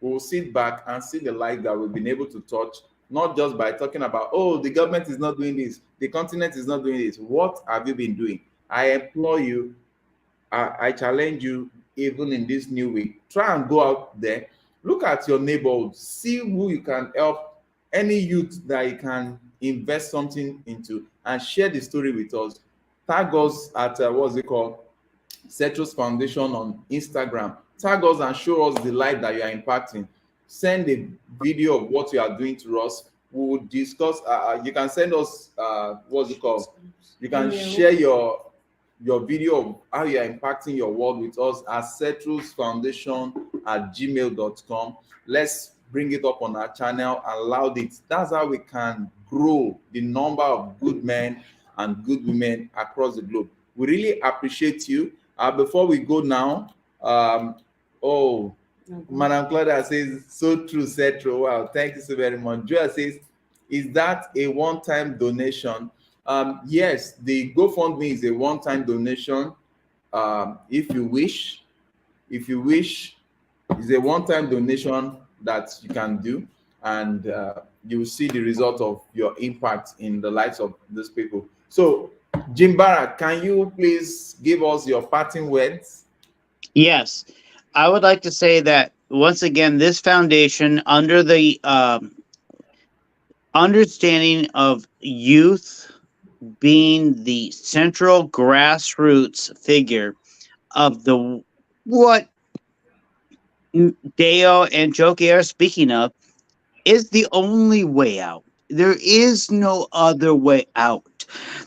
Speaker 1: we'll sit back and see the light that we've been able to touch, not just by talking about, oh, the government is not doing this, the continent is not doing this. What have you been doing? I implore you, I challenge you, even in this new week, try and go out there, look at your neighborhood, see who you can help, any youth that you can invest something into, and share the story with us. Tag us at Cetros Foundation on Instagram. Tag us and show us the light that you are impacting. Send a video of what you are doing to us. We will discuss. You can send us you can share your video of how you are impacting your world with us at cetrosfoundation@gmail.com. Let's bring it up on our channel and loud it. That's how we can grow the number of good men and good women across the globe. We really appreciate you. Before we go now, Madam Claudia says, so true, Cetro. Wow, thank you so very much. Joel says, is that a one-time donation? Yes, the GoFundMe is a one-time donation. If you wish, it's a one-time donation that you can do, and you will see the result of your impact in the lives of these people. So, Jim Barrett, can you please give us your parting words?
Speaker 3: Yes, I would like to say that once again, this foundation, under the understanding of youth being the central grassroots figure of what Deo and Joke are speaking of, is the only way out. There is no other way out.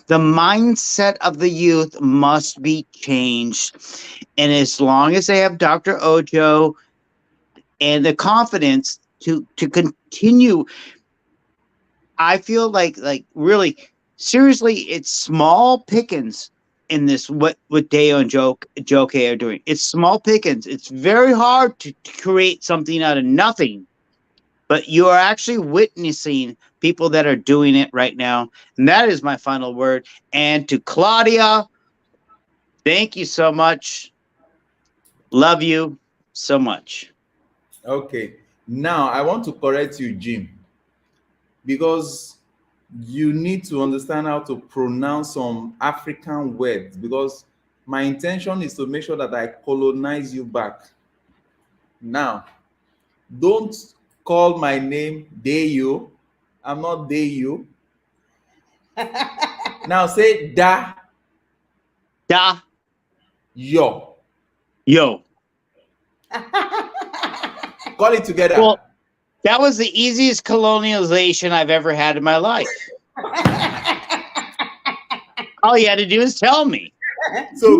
Speaker 3: The mindset of the youth must be changed. And as long as they have Dr. Ojo and the confidence to continue, I feel like really, seriously, it's small pickings in this, what Deo and Joke are doing. It's small pickings. It's very hard to create something out of nothing. but you are actually witnessing people that are doing it right now. And that is my final word. And to Claudia, thank you so much. Love you so much.
Speaker 1: Okay. Now I want to correct you, Jim, because you need to understand how to pronounce some African words, because my intention is to make sure that I colonize you back. Now, don't call my name Deyo. I'm not Deyo. Now say Da
Speaker 3: Da,
Speaker 1: Yo.
Speaker 3: yo.
Speaker 1: Call it together.
Speaker 3: Well, that was the easiest colonialization I've ever had in my life. All you had to do is tell me.
Speaker 1: So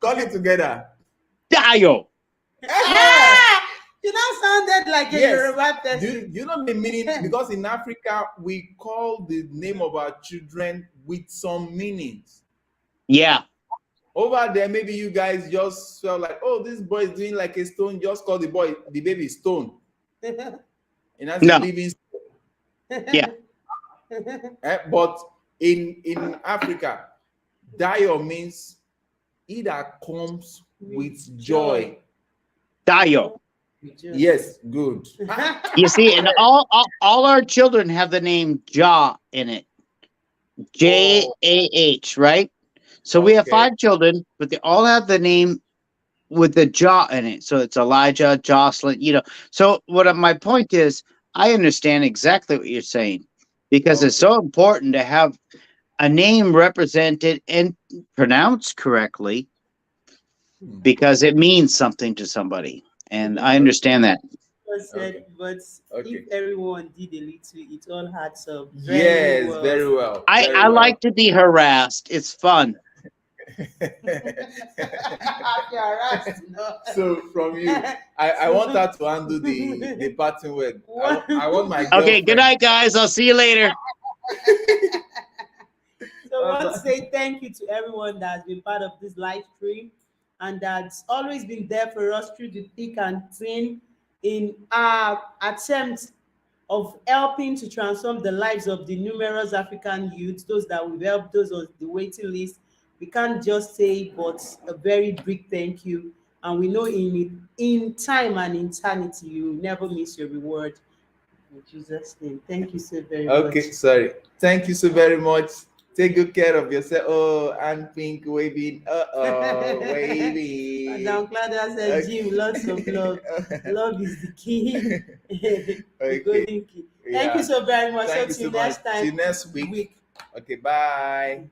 Speaker 1: call it together.
Speaker 3: Dayo.
Speaker 2: You now sounded like a
Speaker 1: Yes.
Speaker 2: Yoruba
Speaker 1: Do
Speaker 2: person.
Speaker 1: you know the meaning? Because in Africa, we call the name of our children with some meanings.
Speaker 3: Yeah.
Speaker 1: Over there, maybe you guys just felt like, oh, this boy is doing like a stone. Just call the baby Stone. And that's
Speaker 3: No.
Speaker 1: living.
Speaker 3: Yeah.
Speaker 1: But in Africa, Dayo means he that comes with joy.
Speaker 3: Dayo.
Speaker 1: Yes, good.
Speaker 3: You see, and all our children have the name Ja in it. Jah, right? So we have
Speaker 1: Okay.
Speaker 3: 5 children, but they all have the name with the Ja in it. So it's Elijah, Jocelyn, So my point is, I understand exactly what you're saying, because it's so important to have a name represented and pronounced correctly, because it means something to somebody. And I understand that.
Speaker 2: But
Speaker 1: Okay.
Speaker 2: if everyone did a little, it all had some.
Speaker 1: Yes, very well.
Speaker 3: I
Speaker 1: very well.
Speaker 3: like to be harassed. It's fun.
Speaker 1: So from you, I want her to handle the parting word. I want my
Speaker 3: Okay,
Speaker 1: girlfriend.
Speaker 3: good night, guys. I'll see you later.
Speaker 2: So I want to say thank you to everyone that has been part of this live stream and that's always been there for us through the thick and thin in our attempt of helping to transform the lives of the numerous African youths, those that we've helped, those on the waiting list. We can't just say but a very big thank you. And we know in time and eternity, you will never miss your reward. In Jesus' name. Thank you so very much.
Speaker 1: Okay, sorry. Thank you so very much. Take good care of yourself. Oh, and Pink waving. Waving.
Speaker 2: Madam Claudia said,
Speaker 1: Okay.
Speaker 2: Jim, lots of love. Love is the key. The
Speaker 1: Okay.
Speaker 2: golden key. Thank
Speaker 1: Yeah.
Speaker 2: you so very much.
Speaker 1: Thank you
Speaker 2: So till
Speaker 1: so much.
Speaker 2: next time.
Speaker 1: Till next week. Okay, bye.